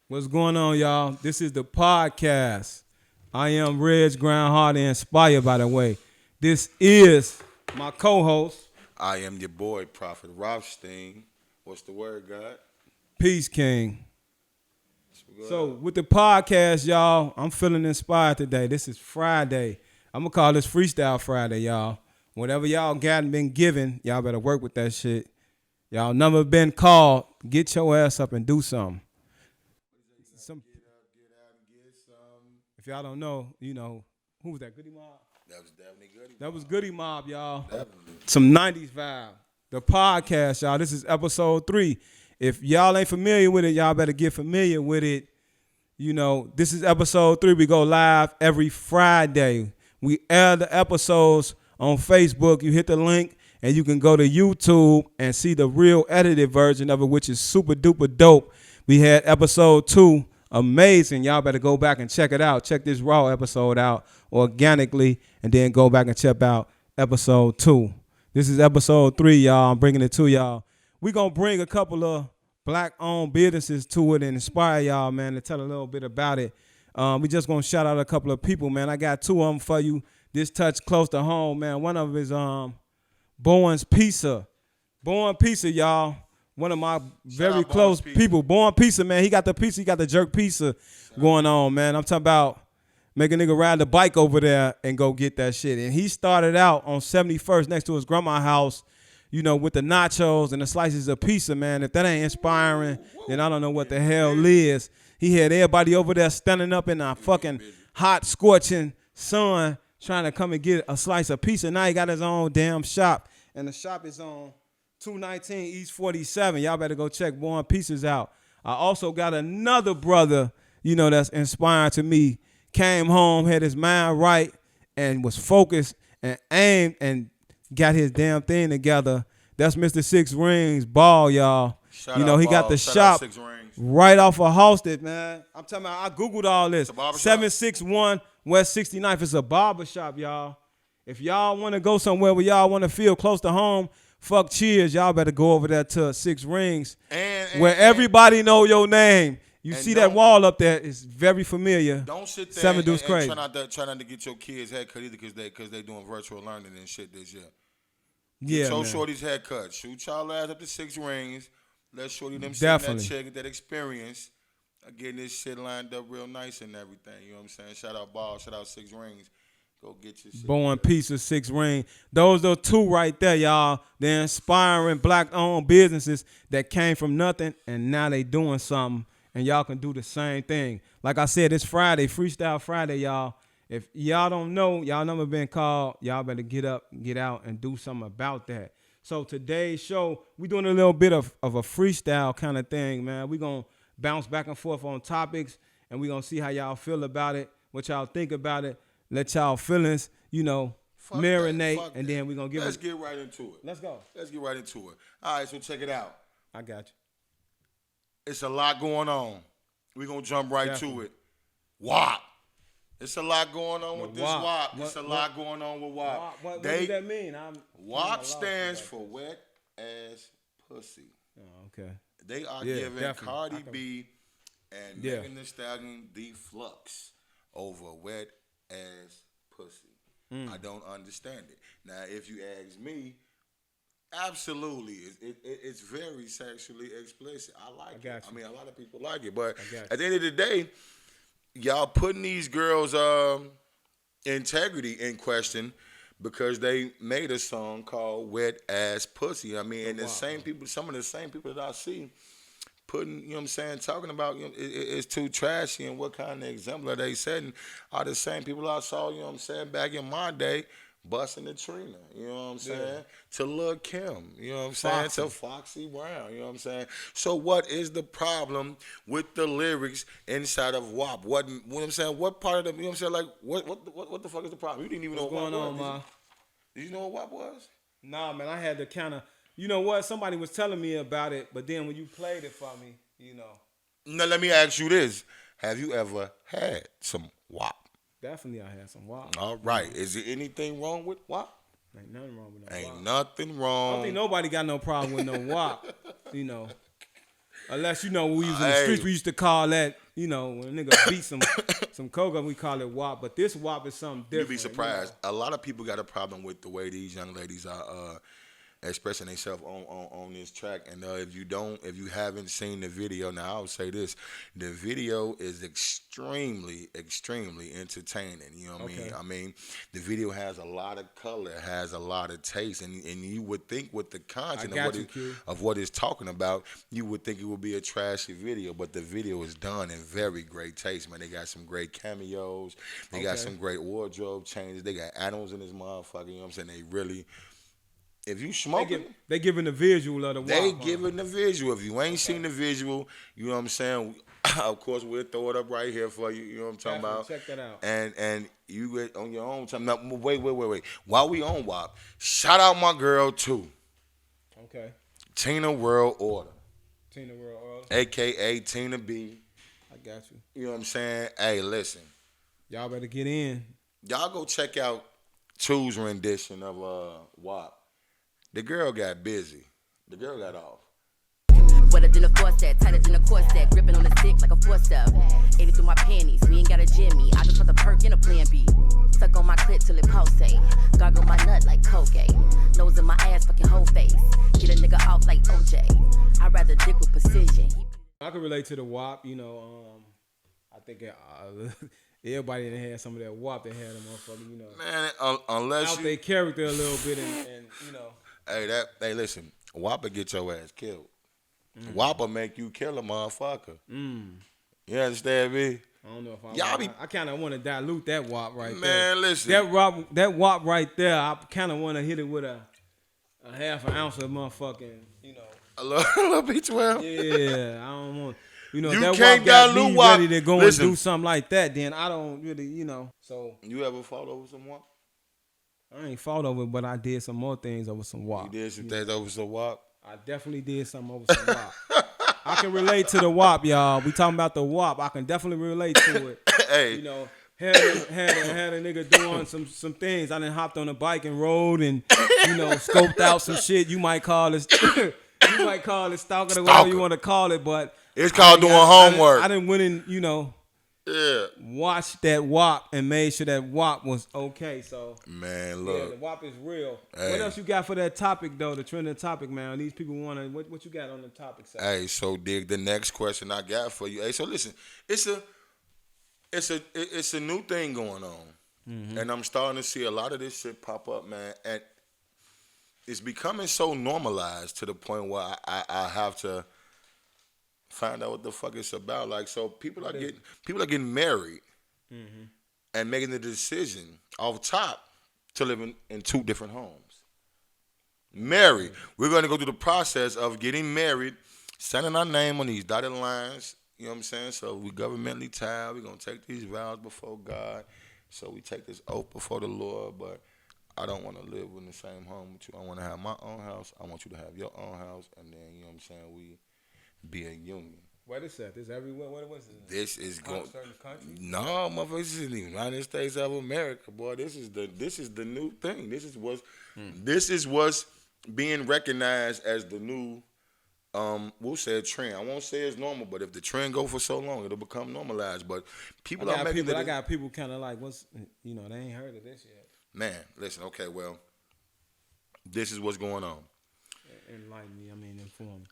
What's going on, y'all? This is the podcast. I am Reg Groundhard and Inspired, by the way. This is my co-host, I am your boy, Prophet Rothstein. What's the word, God? Peace King. Go So ahead. with the podcast, y'all, I'm feeling inspired today. This is Friday. I'm gonna call this Freestyle Friday, y'all. Whatever y'all got and been given, y'all better work with that shit. Y'all never been called. Get your ass up and do something. Some, Get out and get some. if y'all don't know, who was that? Goody Mob. That was definitely good. That was Goody Mob, y'all. Definitely. Some 90s vibe. The podcast, y'all. This is episode 3. If y'all ain't familiar with it, y'all better get familiar with it. This is episode 3. We go live every Friday. We air the episodes on Facebook. You hit the link and you can go to YouTube and see the real edited version of it, which is super duper dope. We had episode 2. Amazing. Y'all better go back and check it out. Check this raw episode out organically and then go back and check out episode 2. This is episode 3, y'all. I'm bringing it to y'all. We're going to bring a couple of black-owned businesses to it and inspire y'all, man, to tell a little bit about it. We just going to shout out a couple of people, man. I got 2 of them for you. This touch close to home, man. One of them is Bowen's Pizza. Bowen Pizza, y'all. One of my very out close Bowen's Pizza. people. Bowen Pizza, man. He got the pizza. He got the jerk pizza going on, man. I'm talking about make a nigga ride the bike over there and go get that shit. And he started out on 71st next to his grandma's house, with the nachos and the slices of pizza, man. If that ain't inspiring, then I don't know what the hell is. He had everybody over there standing up in a fucking hot, scorching sun trying to come and get a slice of pizza. Now he got his own damn shop. And the shop is on 219 East 47. Y'all better go check Born Pieces out. I also got another brother, that's inspiring to me. Came home, had his mind right, and was focused and aimed and got his damn thing together. That's Mr. Six Rings Ball, y'all. Shout out He got Ball. the Shout out shop Six Rings. right off of Halsted, man. I'm talking about, I Googled all this. a barber shop? 761 West 69th. It's a barber shop, y'all. If y'all want to go somewhere where y'all want to feel close to home, fuck cheers, y'all better go over there to Six Rings, where everybody know your name. You see that wall up there? It's very familiar. Don't sit there Seven and Deuce Crazy. try not to get your kids' haircut either because they doing virtual learning and shit this year. Yeah, Show man. Shorty's haircut. Shoot y'all ass up to Six Rings. Let Shorty them sit in Definitely. that chair, get that experience. Getting this shit lined up real nice and everything. You know what I'm saying? Shout out Ball. Shout out Six Rings. Go get your shit. Born Pizza, Six Ring. Those are 2 right there, y'all. They're inspiring black-owned businesses that came from nothing, and now they doing something, and y'all can do the same thing. Like I said, it's Friday, Freestyle Friday, y'all. If y'all don't know, y'all never been called, y'all better get up, get out, and do something about that. So today's show, we doing a little bit of a freestyle kind of thing, man. We going to bounce back and forth on topics, and we going to see how y'all feel about it, what y'all think about it. Let y'all feelings, Fuck marinate, that. and then we're going to give Let's it. get right into it. Let's go. Let's get right into it. All right, so check it out. I got you. It's a lot going on. We're going to jump right Definitely. to it. WAP. It's a lot going on with this WAP. WAP. It's a lot going on with WAP. What does that mean? WAP stands for wet ass pussy. Oh, okay. They are Yeah, giving definitely. Cardi B and Yeah. Megan Thee Stallion the flux over wet ass pussy. I don't understand it. Now, if you ask me, absolutely, it's very sexually explicit. I like got it. you. I mean, a lot of people like it, but got you. at the end of the day, y'all putting these girls' integrity in question because they made a song called "Wet Ass Pussy." I mean, and the same people, some of the same people that I see putting, you know what I'm saying, talking about, it's too trashy and what kind of example are they setting are the same people I saw, you know what I'm saying, back in my day, busting the Trina, you know what I'm saying, to Lil' Kim, you know what I'm saying, to Foxy Brown, you know what I'm saying. So what is the problem with the lyrics inside of WAP? What I'm saying, what part of the, you know what I'm saying, like, what the fuck is the problem? You didn't even know What's what going WAP on, was. Ma? Did you know what WAP was? Nah, man, I had to kind of, you know what? Somebody was telling me about it, but then when you played it for me, Now, let me ask you this. Have you ever had some WAP? definitely I had some wild. All right. Is there anything wrong with WAP? Ain't nothing wrong with no Ain't WAP. nothing I wrong. don't think nobody got no problem with no WAP, Unless, when we was in the streets, we used to call that, when a nigga beat some cocoa, we call it WAP. But this WAP is something different. You'd be surprised. A lot of people got a problem with the way these young ladies are expressing themselves on this track. And if you haven't seen the video, now I'll say this: the video is extremely entertaining. You know what I mean? I mean, the video has a lot of color, has a lot of taste, and you would think with the content of what it's talking about, you would think it would be a trashy video, but the video is done in very great taste, man. They got some great cameos, they got some great wardrobe changes, they got animals in this motherfucker. You know what I'm saying? They really. If you smoking, they giving the visual of the WAP. They giving the visual. If you ain't seen the visual, you know what I'm saying? Of course, we'll throw it up right here for you. You know what I'm talking about? Check that out. And you get on your own time. Now, wait. While we on WAP, shout out my girl too. Okay. Tina World Order. Tina World Order. AKA Tina B. I got you. You know what I'm saying? Hey, listen. Y'all better get in. Y'all go check out Two's rendition of WAP. The girl got busy. The girl got off. Wetter than a corset, tighter than a corset, gripping on the stick like a four-step. Ate it through my panties, we ain't got a Jimmy. I just put the perk in a plan B. Suck on my clit till it pulsate. Gargle my nut like Colgate. Nose in my ass, fucking whole face. Get a nigga off like OJ. I'd rather dick with precision. I can relate to the WAP, I think everybody that had some of that WAP that had a motherfucker, Man, unless out their character a little bit and. Hey, listen, WAP will get your ass killed. WAP will make you kill a motherfucker. You understand me? I don't know if I kind of want to dilute that WAP right there. Man, listen. That WAP right there, I kind of want to hit it with a half an ounce of motherfucking, A little B12? Yeah, I don't want, you that can't WAP got dilute me WAP. ready to go and do something like that, then I don't really, so. You ever fought over some WAP? I ain't fought over it, but I did some more things over some WAP. You did some things over some WAP? I definitely did something over some WAP. I can relate to the WAP, y'all. We talking about the WAP. I can definitely relate to it. Hey. Had a nigga doing some things. I done hopped on a bike and rode and, scoped out some shit. You might call it stalking or whatever you want to call it, but it's called doing homework. I done went in, watched that WAP and made sure that WAP was okay. So man, look, the WAP is real. Hey. What else you got for that topic though? The trending topic, man. These people want to. What you got on the topic side? Hey, so dig the next question I got for you. Hey, so listen, it's a new thing going on, and I'm starting to see a lot of this shit pop up, man. And it's becoming so normalized to the point where I have to find out what the fuck it's about. Like, so people are getting married and making the decision off top to live in two different homes. Married. We're going to go through the process of getting married, signing our name on these dotted lines. You know what I'm saying? So we governmentally tied. We're going to take these vows before God. So we take this oath before the Lord. But I don't want to live in the same home with you. I want to have my own house. I want you to have your own house. And then, you know what I'm saying, we be a union. What is that? This everywhere? What is it? This is going. Certain countries? No, motherfucker, this isn't the United States of America, boy. This is the new thing. This is what's being recognized as the new. We'll say a trend. I won't say it's normal, but if the trend go for so long, it'll become normalized. But people are making I got people kind of like, they ain't heard of this yet. Man, listen. Okay, well, this is what's going on. Enlighten me. Inform me.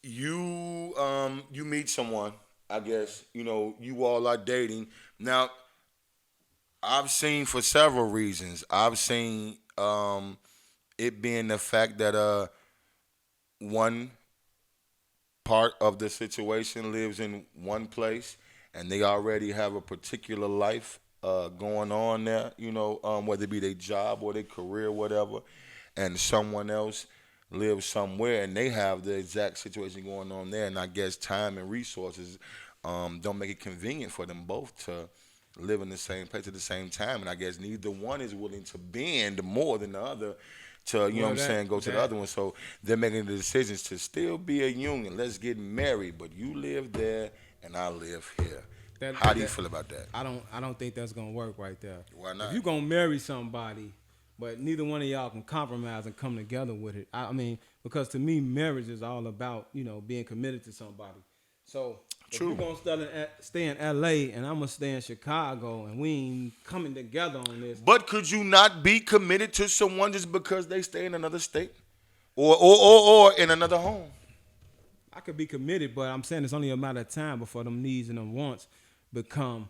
You meet someone, I guess, you all are dating. Now, I've seen for several reasons. I've seen it being the fact that one part of the situation lives in one place and they already have a particular life going on there, whether it be their job or their career, whatever, and someone else live somewhere and they have the exact situation going on there, and I guess time and resources don't make it convenient for them both to live in the same place at the same time, and I guess neither one is willing to bend more than the other to, go to the other one. So they're making the decisions to still be a union. Let's get married, but you live there and I live here. How do you feel about that? I don't think that's gonna work right there. Why not? If you gonna marry somebody, But neither one of y'all can compromise and come together with it. I mean, because to me, marriage is all about, being committed to somebody. So if you're going to stay in L.A. and I'm going to stay in Chicago and we ain't coming together on this. But could you not be committed to someone just because they stay in another state or in another home? I could be committed, but I'm saying it's only a matter of time before them needs and them wants become,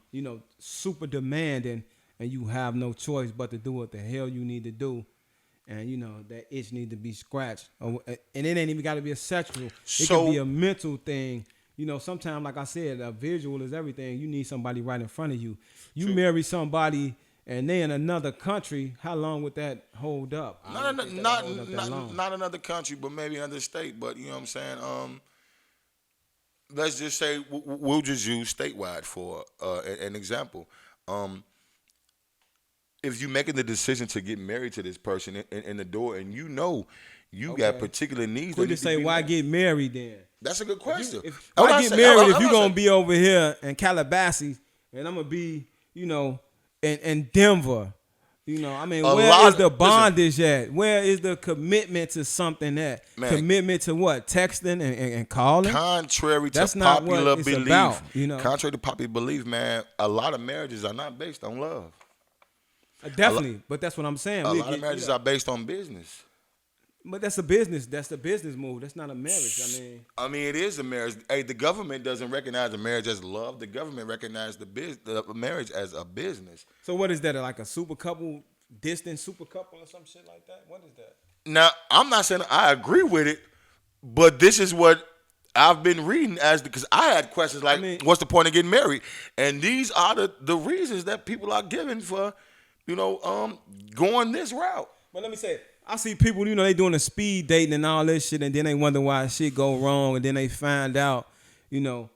super demanding. And you have no choice but to do what the hell you need to do. And, that itch need to be scratched. And it ain't even got to be a sexual. It could be a mental thing. Sometimes, like I said, a visual is everything. You need somebody right in front of you. You marry somebody and they in another country, how long would that hold up? Not another country, but maybe another state. But, you know what I'm saying? Let's just say we'll just use statewide for an example. If you're making the decision to get married to this person in the door and you got particular needs. Could you say, why get married then? That's a good question. Why get married if you're going to be over here in Calabasas and I'm going to be, in Denver? Where is the bondage at? Where is the commitment to something at? Man, commitment to what? Texting and calling? Contrary to popular belief. Contrary to popular belief, man, a lot of marriages are not based on love. Definitely, but that's what I'm saying. A lot of marriages are based on business. But that's a business. That's the business move. That's not a marriage. It is a marriage. Hey, the government doesn't recognize a marriage as love. The government recognizes the marriage as a business. So what is that? Like a super couple, distant super couple or some shit like that? What is that? Now, I'm not saying I agree with it, but this is what I've been reading because I had questions like, what's the point of getting married? And these are the reasons that people are giving for going this route. But let me say, I see people, they doing the speed dating and all this shit, and then they wonder why shit go wrong, and then they find out, the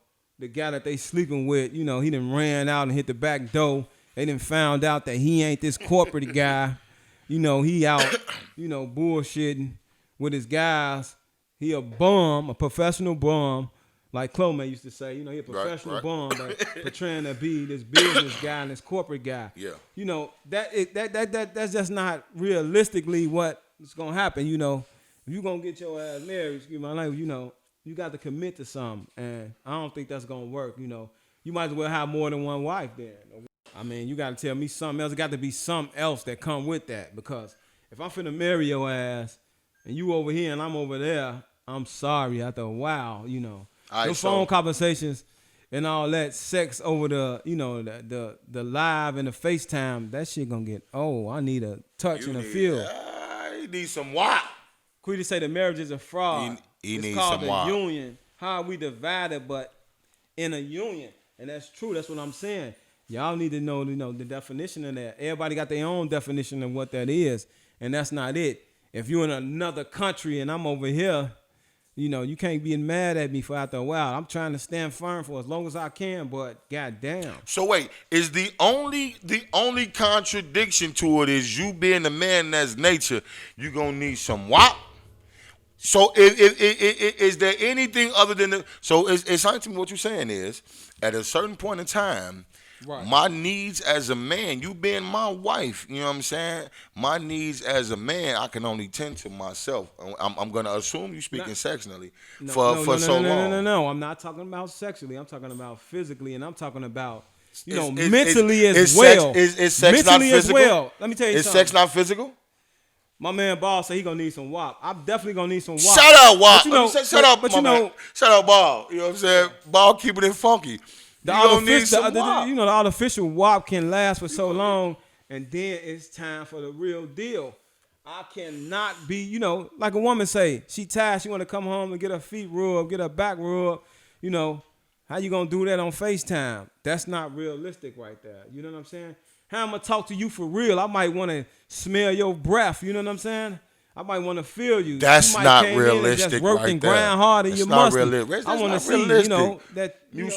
guy that they sleeping with, he done ran out and hit the back door. They done found out that he ain't this corporate guy. He out, bullshitting with his guys. He a bum, a professional bum. Like Clomay used to say, he a professional bum, but portraying to be this business guy and this corporate guy. Yeah. That's just not realistically what's gonna happen. If you gonna get your ass married, excuse my language, you got to commit to something, and I don't think that's gonna work. You might as well have more than one wife then. You got to tell me something else. It got to be something else that come with that, because if I'm finna marry your ass and you over here and I'm over there, I'm sorry. After a while, the phone conversations and all that sex over the live and the FaceTime, that shit gonna get I need a touch and a feel. You need some WAP. Quita say the marriage is a fraud. It's needs called some a union. How are we divided but in a union? And that's true. That's what I'm saying. Y'all need to know, the definition of that. Everybody got their own definition of what that is, and that's not it. If you're in another country and I'm over here, you can't be mad at me for after a while. I'm trying to stand firm for as long as I can, but goddamn. So wait, is the only contradiction to it is you being a man that's nature, you gonna need some WAP? So is there anything other than so it's something to me what you're saying is at a certain point in time, right, my needs as a man, you being my wife, you know what I'm saying? My needs as a man, I can only tend to myself. I'm going to assume you speaking sexually for so long. No. I'm not talking about sexually. I'm talking about physically, and I'm talking about, mentally as well. Is sex not physical? As well. Let me tell you something. Is sex not physical? My man Ball said he going to need some WAP. I'm definitely going to need some WAP. Shut up, WAP. Shut up, man. Shut up, Ball. You know what I'm saying? Ball keeping it funky. The artificial WAP can last for so long, and then it's time for the real deal. I cannot be, like a woman say, she tired, she want to come home and get her feet rubbed, get her back rubbed. How you gonna do that on FaceTime? That's not realistic right there. You know what I'm saying? How I'm gonna talk to you for real? I might want to smell your breath. You know what I'm saying? I might want to feel you. That's you not realistic, just worked right and there. grind hard in That's your not muscle. Realistic. I want to see, that you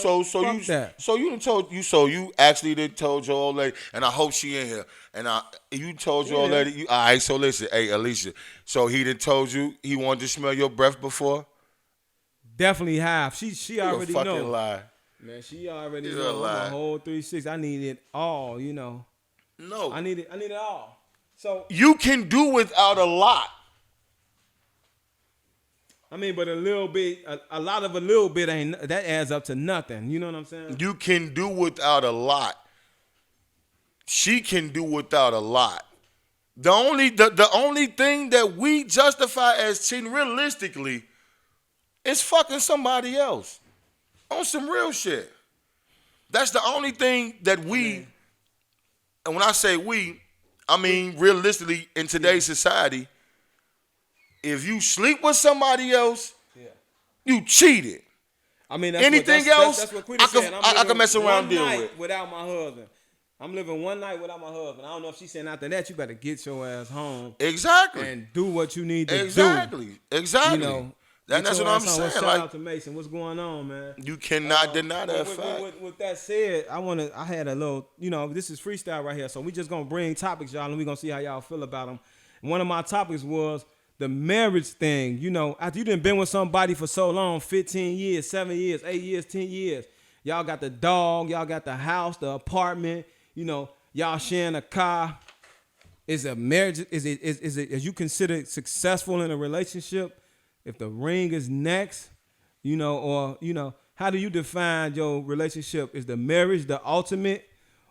actually done told your old lady, and I hope she in here. And you told your old lady. All right, so listen, hey Alicia. So he done told you he wanted to smell your breath before? Definitely have. She already know. Fucking lie. Man, she already know. I'm a whole 360. I need it all. No. I need it all. So you can do without a lot. I mean, but a little bit, a lot of a little bit ain't that adds up to nothing. You know what I'm saying? You can do without a lot. She can do without a lot. The only thing that we justify as cheating realistically is fucking somebody else on some real shit. That's the only thing that we, and when I say we, I mean realistically in today's society, if you sleep with somebody else, you cheated. I mean, anything else, that's what Quita said. I can mess around and deal with. Without my husband. I'm living one night without my husband. I don't know if she's saying after that, you better get your ass home. Exactly. And do what you need to do. Exactly. You know, that's what I'm saying. Shout like, out to Mason. What's going on, man? You cannot deny that fact. With that said, I had a little, this is freestyle right here. So we just going to bring topics, y'all, and we're going to see how y'all feel about them. One of my topics was the marriage thing. After you done been with somebody for so long, 15 years, 7 years, 8 years, 10 years. Y'all got the dog, y'all got the house, the apartment, y'all sharing a car. Is a marriage, is you consider it successful in a relationship if the ring is next, how do you define your relationship? Is the marriage the ultimate,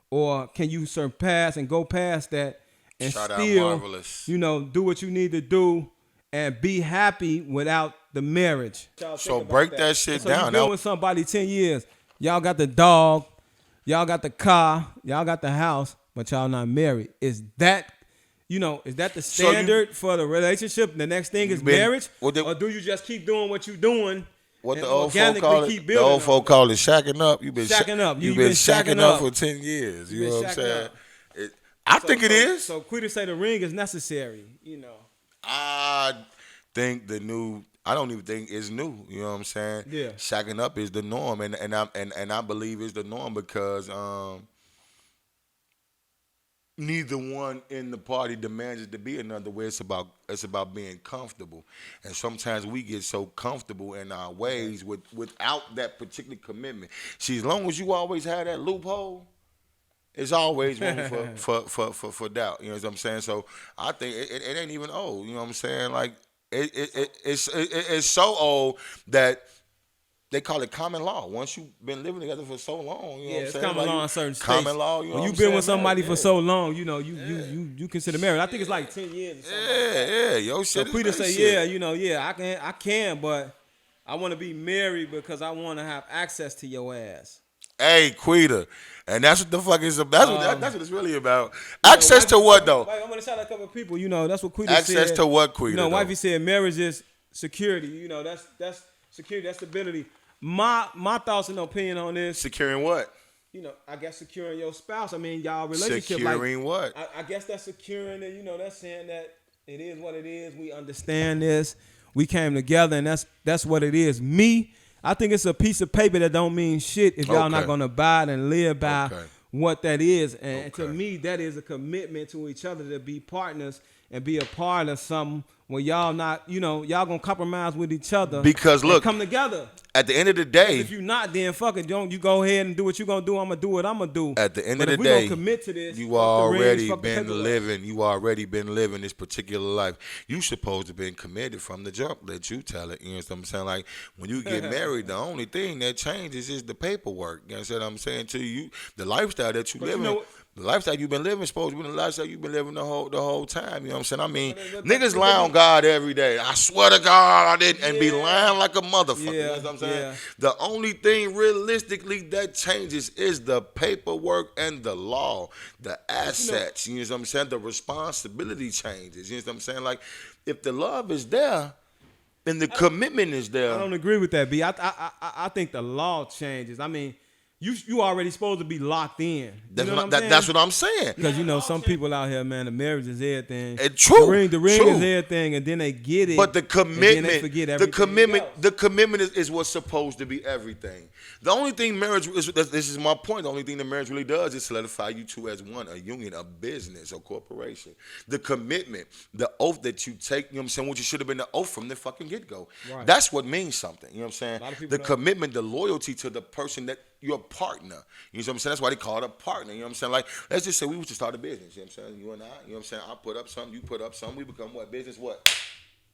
or can you surpass and go past that and still, do what you need to do and be happy without the marriage? So break that shit down. You've been with somebody 10 years. Y'all got the dog, y'all got the car, y'all got the house, but y'all not married. Is that the standard for the relationship? The next thing is marriage? Or do you just keep doing what you're doing? What the old folk call it? The old folk call it shacking up. You've been shacking up. You've been shacking up for 10 years. You know what I'm saying? I think it is. So Quita say the ring is necessary, I think I don't even think it's new. You know what I'm saying? Yeah. Shacking up is the norm, and I believe it's the norm because neither one in the party demands it to be another way. It's about being comfortable, and sometimes we get so comfortable in our ways without that particular commitment. See, as long as you always have that loophole, it's always room for doubt. You know what I'm saying? So I think it ain't even old. You know what I'm saying? Like it's so old that they call it common law. Once you've been living together for so long, you know what I'm saying? Common law in certain states. Common law, you know when you've been been with somebody for so long, you consider marriage. I think it's like 10 years or something. Yo, shit. So Quita say, I can, but I want to be married because I want to have access to your ass. Hey, Quita. And that's what the fuck is about. That's what it's really about. Access to what, though? I'm going to shout out a couple of people. That's what Quita said. Access to what, Quita? Wifey said marriage is security. That's security, that's stability. My thoughts and opinion on this. Securing what? I guess securing your spouse. I mean, y'all relationship. Securing what? I guess that's securing it. That's saying that it is what it is. We understand this. We came together, and that's what it is. I think it's a piece of paper that don't mean shit if y'all not gonna abide and live by what that is. And to me, that is a commitment to each other to be partners and be a part of something where y'all not, y'all gonna compromise with each other. Because look, come together. At the end of the day, if you're not, then fuck it. Don't you go ahead and do what you gonna do. I'm gonna do what I'm gonna do. At the end of the day, we gonna commit to this. You already been living this particular life. You supposed to been committed from the jump. Let you tell it. You know what I'm saying? Like when you get married, the only thing that changes is the paperwork. You know what I'm saying to you? The lifestyle that you live in. The lifestyle you've been living supposed to be the lifestyle you've been living the whole time. You know what I'm saying? I mean, niggas lie on God every day. I swear to God I didn't, and be lying like a motherfucker. You know what I'm saying? Yeah. The only thing realistically that changes is the paperwork and the law, the assets. You know what I'm saying? The responsibility changes. You know what I'm saying? Like if the love is there and the commitment is there. I don't agree with that, B. I think the law changes. I mean, You already supposed to be locked in. That's what I'm saying. Because some people out here, man, the marriage is everything. True. The ring is everything, and then they get it. But the commitment, and then they forget everything the commitment is what's supposed to be everything. The only thing marriage is, this is my point. The only thing that marriage really does is solidify you two as one, a union, a business, a corporation. The commitment, the oath that you take, you know what I'm saying, what you should have been the oath from the fucking get go. Right. That's what means something. You know what I'm saying? The commitment, the loyalty to the person that you're partner. You know what I'm saying? That's why they call it a partner. You know what I'm saying? Like, let's just say we was to start a business. You know what I'm saying? You and I, you know what I'm saying? I put up something, you put up something. We become what? Business what?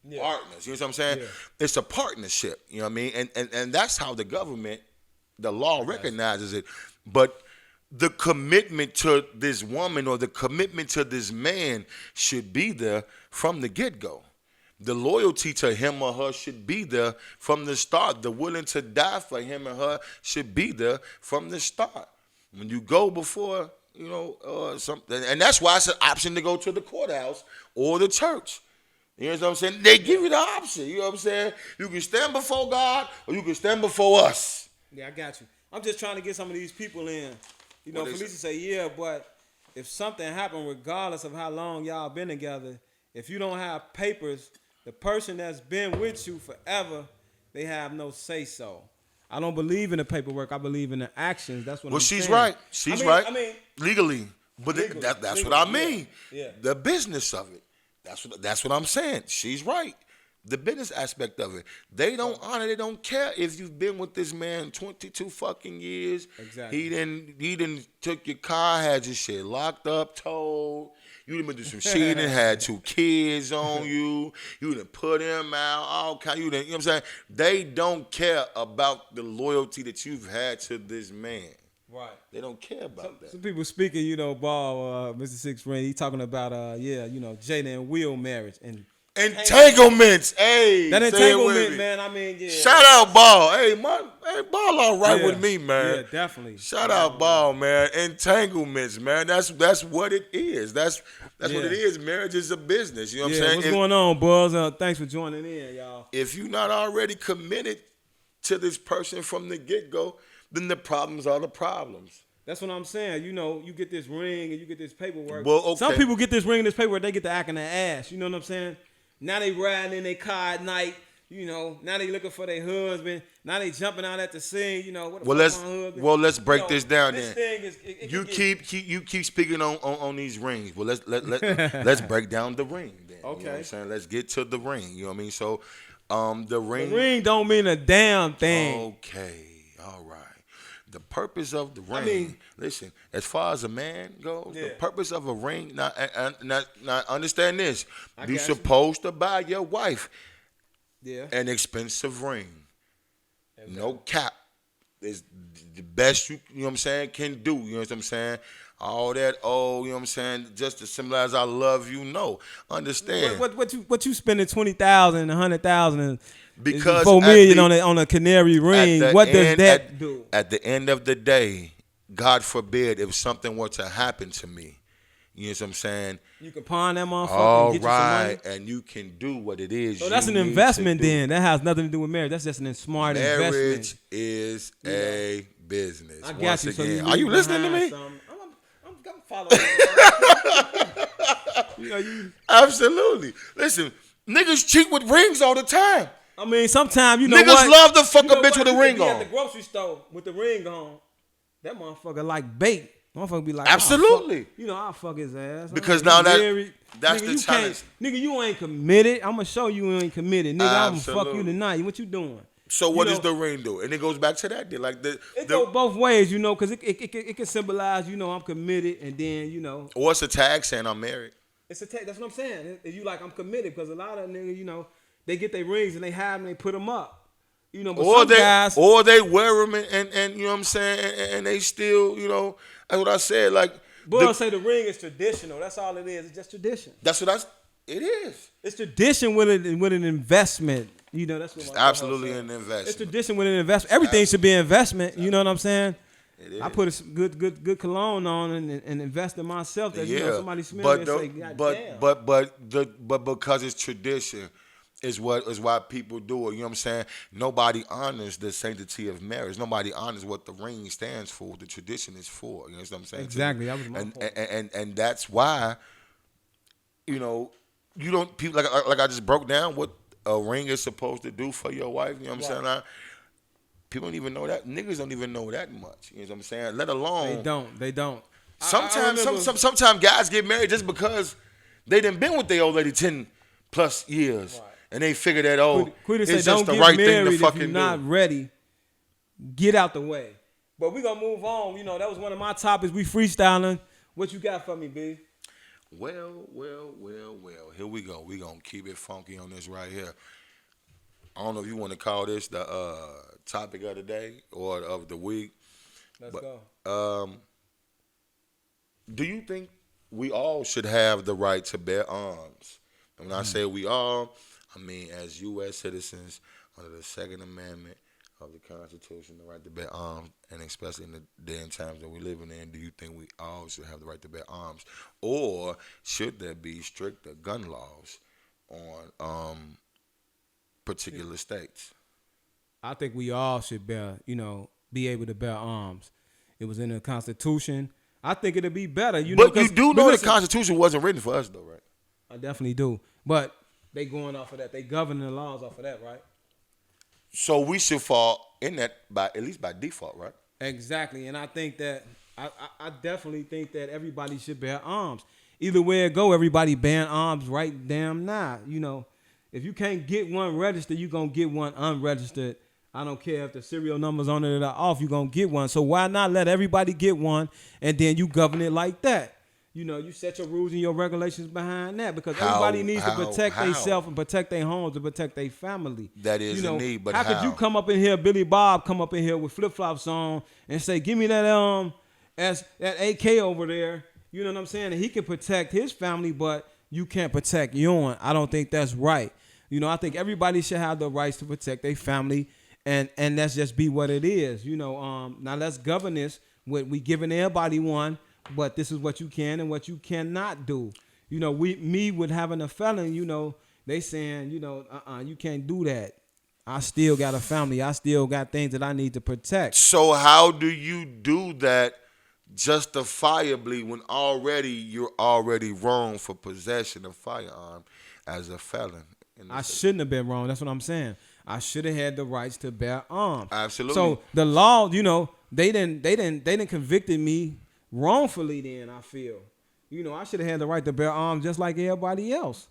Yeah. Partners. You know what I'm saying? Yeah. It's a partnership. You know what I mean? And that's how the government, the law recognizes it. But the commitment to this woman or the commitment to this man should be there from the get-go. The loyalty to him or her should be there from the start. The willing to die for him or her should be there from the start. When you go before, something, and that's why it's an option to go to the courthouse or the church. You know what I'm saying? They give you the option. You know what I'm saying? You can stand before God or you can stand before us. Yeah, I got you. I'm just trying to get some of these people in. Felicia say, yeah, but if something happened, regardless of how long y'all been together, if you don't have papers, the person that's been with you forever, they have no say-so. I don't believe in the paperwork. I believe in the actions. That's what I'm saying. Well, she's right. She's right. Legally. But legally, that's what I mean. Yeah. The business of it. That's what I'm saying. She's right. The business aspect of it. They don't honor. They don't care if you've been with this man 22 fucking years. Exactly. He didn't took your car, had your shit locked up, towed. You done been through some shit and had 2 kids on you. You done put him out. All kind. You know what I'm saying? They don't care about the loyalty that you've had to this man. Right. They don't care about that. Some people speaking, Ball, Mr. Six Ring, he talking about, Jada and Will marriage and entanglements. Hey, that entanglement, man. I mean, yeah. Shout out Ball. Hey, Ball all right with me, man. Yeah, definitely. Shout out Ball, man. Entanglements, man. That's what it is. That's what it is. Marriage is a business. You know what I'm saying? What's going on, Buzz? Thanks for joining in, y'all. If you're not already committed to this person from the get-go, then the problems are the problems. That's what I'm saying. You get this ring and you get this paperwork. Well, okay. Some people get this ring and this paperwork, they get to acting their ass. You know what I'm saying? Now they riding in their car at night. Now they looking for their husband. Now they jumping out at the scene. Let's break this down. This then thing is, you keep speaking on these rings. Well, let's break down the ring. Then, okay. You know what I'm saying? Let's get to the ring. You know what I mean? So, the ring. The ring don't mean a damn thing. Okay. All right. The purpose of the ring, listen, as far as a man goes, the purpose of a ring, now understand this. You're supposed to buy your wife an expensive ring. Exactly. No cap. It's the best you know what I'm saying, can do. You know what I'm saying? All that, you know what I'm saying, just to symbolize I love you, no. Understand. What you spending $20,000, $100,000 because $4 million on a canary ring? What does that do? At the end of the day, God forbid if something were to happen to me, you know what I'm saying? You can pawn that motherfucker and get you some money. And you can do what it is. So that's an investment then. That has nothing to do with marriage. That's just an smart investment. Marriage is a business. I got you. Again, are you listening to me? I'm following. Absolutely. Listen, niggas cheat with rings all the time. I mean, sometimes niggas love to fuck a bitch with a ring on. At the grocery store with the ring on, that motherfucker like bait. Motherfucker be like, absolutely. I'll fuck his ass. Because now that's nigga, the challenge. Nigga, you ain't committed. I'm gonna show you ain't committed. Nigga, I'm gonna fuck you tonight. What you doing? So what does the ring do? And it goes back to that. Like it goes both ways, because it can symbolize, I'm committed, and then Or it's a tag saying I'm married. It's a tag. That's what I'm saying. You like I'm committed because a lot of niggas, they get their rings and they have them, they put them up. But or they wear them and you know what I'm saying, and they still, that's what I said. Like, say the ring is traditional. That's all it is. It's just tradition. That's what it is. It's tradition with an investment. That's what it's absolutely an investment. It's tradition with an investment. Everything should be an investment. You know what I'm saying? It is. I put a good cologne on and invest in myself. That somebody smell it and say, God damn. But because it's tradition. Is why people do it. You know what I'm saying? Nobody honors the sanctity of marriage. Nobody honors what the ring stands for, the tradition is for. You know what I'm saying? Exactly. That was my point. And that's why, you don't people like I just broke down what a ring is supposed to do for your wife. You know what I'm saying? People don't even know that. Niggas don't even know that much. You know what I'm saying? Let alone They don't. Sometimes guys get married just because they done been with their old lady 10+ years. Right. And they figure that, it's just the right thing to fucking do. If you're not ready, get out the way. But we gonna move on. You know, that was one of my topics. We freestyling. What you got for me, B? Well. Here we go. We gonna keep it funky on this right here. I don't know if you want to call this the topic of the day or of the week. Let's go. Do you think we all should have the right to bear arms? And when I say we all, I mean as U.S. citizens under the Second Amendment of the Constitution, the right to bear arms, and especially in the day and times that we're living in, do you think we all should have the right to bear arms? Or should there be stricter gun laws on particular states? I think we all should be able to bear arms. It was in the Constitution. I think it'd be better. But you do know the Constitution wasn't written for us, though, right? I definitely do. But they going off of that. They governing the laws off of that, right? So we should fall in that at least by default, right? Exactly. And I think that I definitely think that everybody should bear arms. Either way it go, everybody bearing arms right damn now. You know, if you can't get one registered, you're going to get one unregistered. I don't care if the serial numbers on it are off, you're going to get one. So why not let everybody get one and then you govern it like that? You know, you set your rules and your regulations behind that because everybody needs to protect themselves and protect their homes and protect their family. That is a need, but how could you come up in here, Billy Bob come up in here with flip-flops on and say, give me that that AK over there. You know what I'm saying? And he can protect his family, but you can't protect yours. I don't think that's right. You know, I think everybody should have the rights to protect their family, and that's just be what it is. You know, now let's govern this. We giving everybody one. But this is what you can and what you cannot do. You know, me with having a felon, you know, they saying, you know, you can't do that. I still got a family. I still got things that I need to protect. So how do you do that justifiably when you're already wrong for possession of firearm as a felon? I shouldn't have been wrong. That's what I'm saying. I should have had the rights to bear arms. Absolutely. So the law, you know, they didn't convicted me wrongfully. Then I feel, you know, I should have had the right to bear arms just like everybody else.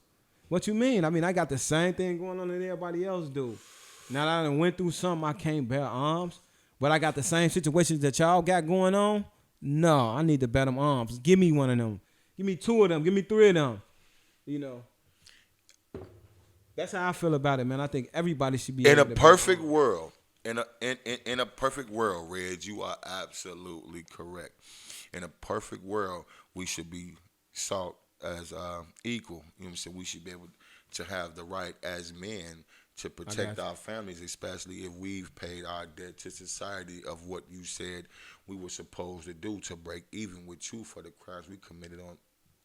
What you mean? I mean, I got the same thing going on that everybody else do. Now that I done went through something, I can't bear arms, but I got the same situations that y'all got going on. No, I need to bear them arms. Give me one of them. Give me two of them. Give me three of them. You know. That's how I feel about it, man. I think everybody should be in a perfect world. In a perfect world, Reg, you are absolutely correct. In a perfect world, we should be sought as equal. You know what I'm saying? We should be able to have the right as men to protect our families, especially if we've paid our debt to society of what you said we were supposed to do to break even with you for the crimes we committed on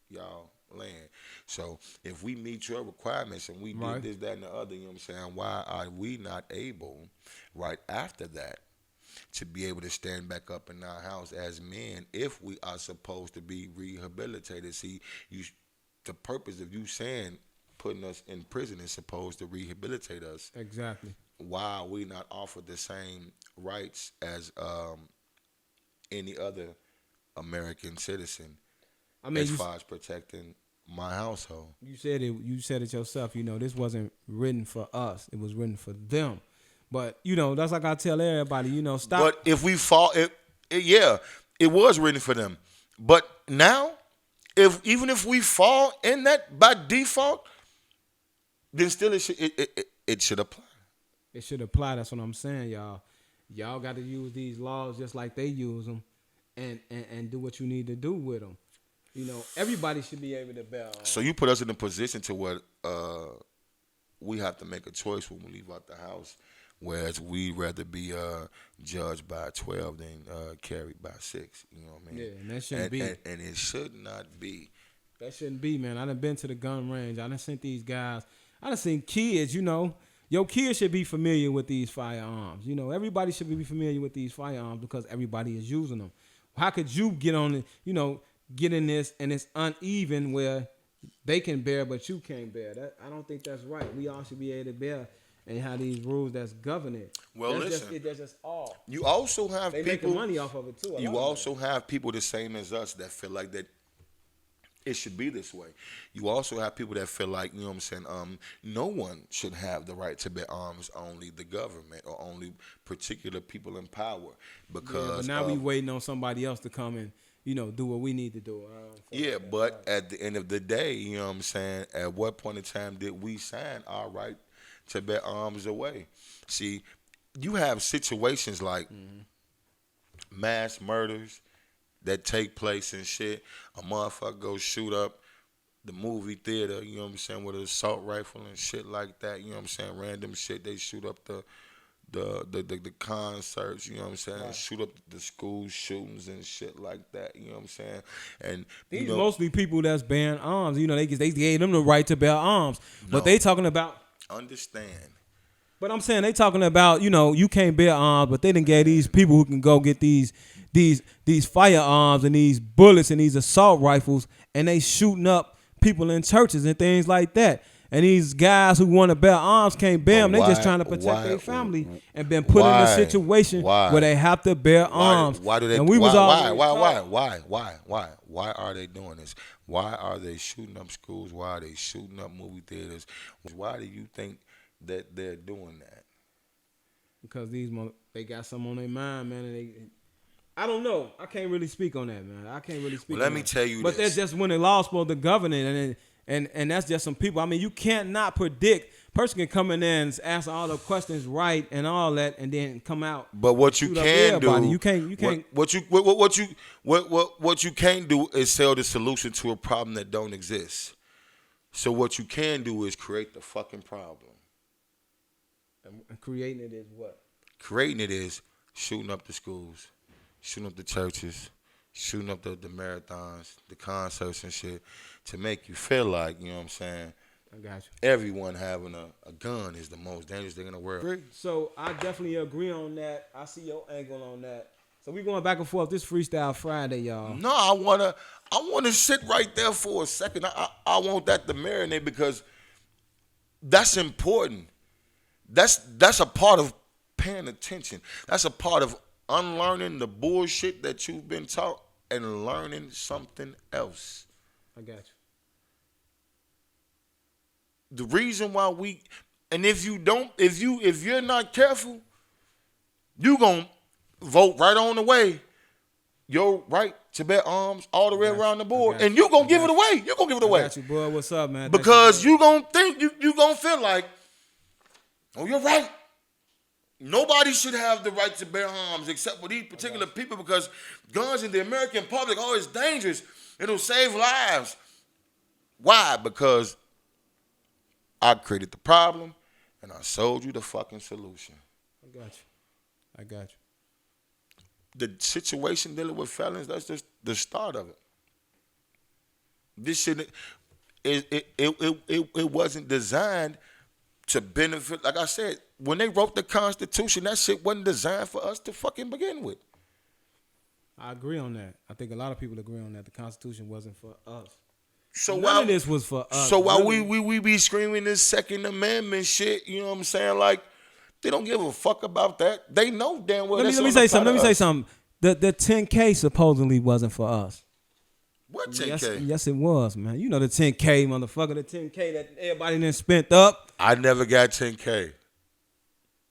y'all land. So if we meet your requirements and we did this, that, and the other, you know what I'm saying, why are we not able right after that to be able to stand back up in our house as men if we are supposed to be rehabilitated? See, the purpose of you saying putting us in prison is supposed to rehabilitate us. Exactly. Why are we not offered the same rights as any other American citizen? I mean, as far as protecting my household. You said it yourself. You know, this wasn't written for us. It was written for them. But, you know, that's like I tell everybody, you know, stop. But if we fall, it was written for them. But now, even if we fall in that by default, then still it should apply. It should apply. That's what I'm saying, y'all. Y'all got to use these laws just like they use them and do what you need to do with them. You know, everybody should be able to bear arms. So you put us in a position to where we have to make a choice when we leave out the house, whereas we'd rather be judged by 12 than carried by 6. You know what I mean? Yeah, and that shouldn't be. And it should not be. That shouldn't be, man. I done been to the gun range. I done seen these guys. I done seen kids, you know. Your kids should be familiar with these firearms. You know, everybody should be familiar with these firearms because everybody is using them. How could you get on it, you know, get in this and it's uneven where they can bear but you can't bear? That I don't think that's right. We all should be able to bear and have these rules that's governing. Well, listen, that's just all. You also have they people making money off of it too. You also have people the same as us that feel like that it should be this way. You also have people that feel like, you know what I'm saying, no one should have the right to bear arms, only the government or only particular people in power. Because but now we waiting on somebody else to come and, do what we need to do. Yeah, but at the end of the day, you know what I'm saying, at what point in time did we sign our right to bear arms away? See, you have situations like mass murders that take place and shit. A motherfucker go shoot up the movie theater, you know what I'm saying, with an assault rifle and shit like that, you know what I'm saying, random shit. They shoot up the concerts, you know what I'm saying, right. Shoot up the school shootings and shit like that, you know what I'm saying. And these mostly people that's bearing arms, they gave them the right to bear arms. But they talking about understand. But I'm saying they talking about, you can't bear arms, but they done gave these people who can go get these firearms and these bullets and these assault rifles, and they shooting up people in churches and things like that. And these guys who want to bear arms can't bear them. They just trying to protect their family and been put in a situation where they have to bear arms. Why do they? And we was why are they doing this? Why are they shooting up schools? Why are they shooting up movie theaters? Why do you think that they're doing that? Because they got something on their mind, man, and I don't know. I can't really speak on that, man. I can't really speak. Let me tell you but this. That's just when the law's supposed to govern it, and that's just some people. I mean, you can't not predict. Person can come in there and ask all the questions right and all that, and then come out. But what you can do, you can't. What you can't do is sell the solution to a problem that don't exist. So what you can do is create the fucking problem. And creating it is what? Creating it is shooting up the schools, shooting up the churches, shooting up the marathons, the concerts and shit, to make you feel like, you know what I'm saying, I got you. everyone having a gun is the most dangerous thing in the world. So I definitely agree on that. I see your angle on that. So we going back and forth this Freestyle Friday, y'all. No, I wanna sit right there for a second. I want that to marinate because that's important. That's a part of paying attention. That's a part of unlearning the bullshit that you've been taught and learning something else. I got you. The reason why if you're not careful, you gonna vote right on the way your right to bear arms all the way around the board, and you gonna give it away. You gonna give it away. I got you, boy. What's up, man? Because you gonna think you gonna feel like, oh, you're right. Nobody should have the right to bear arms except for these particular people because guns in the American public, it's dangerous. It'll save lives. Why? Because I created the problem and I sold you the fucking solution. I got you. The situation dealing with felons, that's just the start of it. This shit, it wasn't designed to benefit. Like I said, when they wrote the Constitution, that shit wasn't designed for us to fucking begin with. I agree on that. I think a lot of people agree on that. The Constitution wasn't for us. So None of this was for us. So while we be screaming this Second Amendment shit, you know what I'm saying? Like, they don't give a fuck about that. They know damn well. Let me say something. The 10K supposedly wasn't for us. What 10K? Yes, it was, man. You know the 10K, motherfucker. The 10K that everybody done spent up. I never got 10K.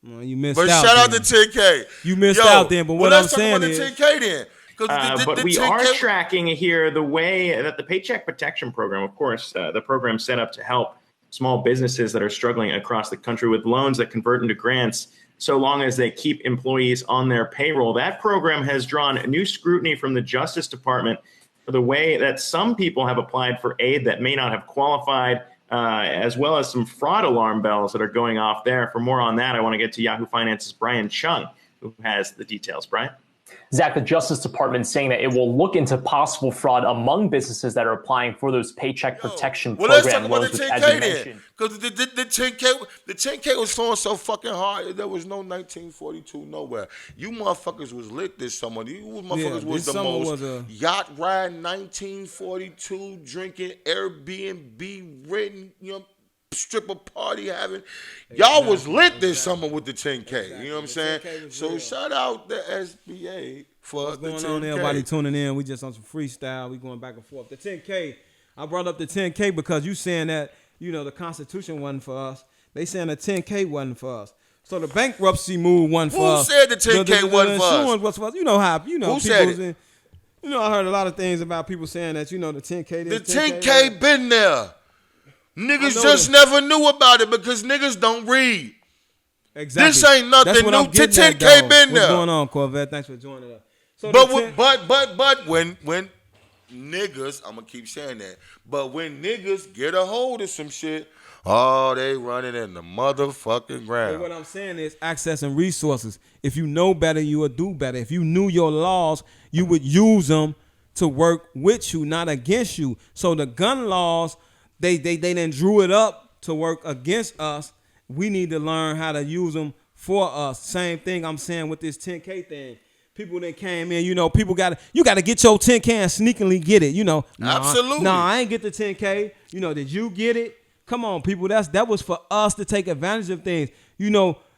Well, you missed out. But shout out to 10K. You missed out then. But what I'm saying is, let's talk about the 10K then. But we are tracking here the way that the Paycheck Protection Program, of course, the program set up to help small businesses that are struggling across the country with loans that convert into grants so long as they keep employees on their payroll. That program has drawn new scrutiny from the Justice Department for the way that some people have applied for aid that may not have qualified, as well as some fraud alarm bells that are going off there. For more on that, I want to get to Yahoo Finance's Brian Chung, who has the details. Brian? Zach, the Justice Department saying that it will look into possible fraud among businesses that are applying for those Paycheck Protection Program loans, which, as you mentioned, because the 10K was flowing so fucking hard. There was no 1942 nowhere. You motherfuckers was lit this summer. You motherfuckers was the most yacht riding 1942 drinking Airbnb written, stripper party having. Y'all was lit this summer with the 10K. You know what I'm saying? So shout out the SBA for what's the going 10K. on, everybody tuning in. We just on some freestyle. We going back and forth. The 10K I brought up the 10K because you saying that, the Constitution wasn't for us. They saying the 10K wasn't for us. So the bankruptcy move wasn't for us. Who said the 10K wasn't for us? Insurance was for us. You know how, Who said it? I heard a lot of things about people saying that, the 10K this, The 10K been there. Niggas just never knew about it because niggas don't read. Exactly. This ain't nothing new. The 10K been there. What's going on, Corvette? Thanks for joining us. So but when niggas, I'm gonna keep saying that. But when niggas get a hold of some shit, they running in the motherfucking ground. But what I'm saying is accessing resources. If you know better, you would do better. If you knew your laws, you would use them to work with you, not against you. So the gun laws, they then drew it up to work against us. We need to learn how to use them for us. Same thing I'm saying with this 10K thing. People that came in, you gotta get your 10K and sneakily get it. Absolutely. No, I ain't get the 10K. Did you get it? Come on, people. That was for us to take advantage of things.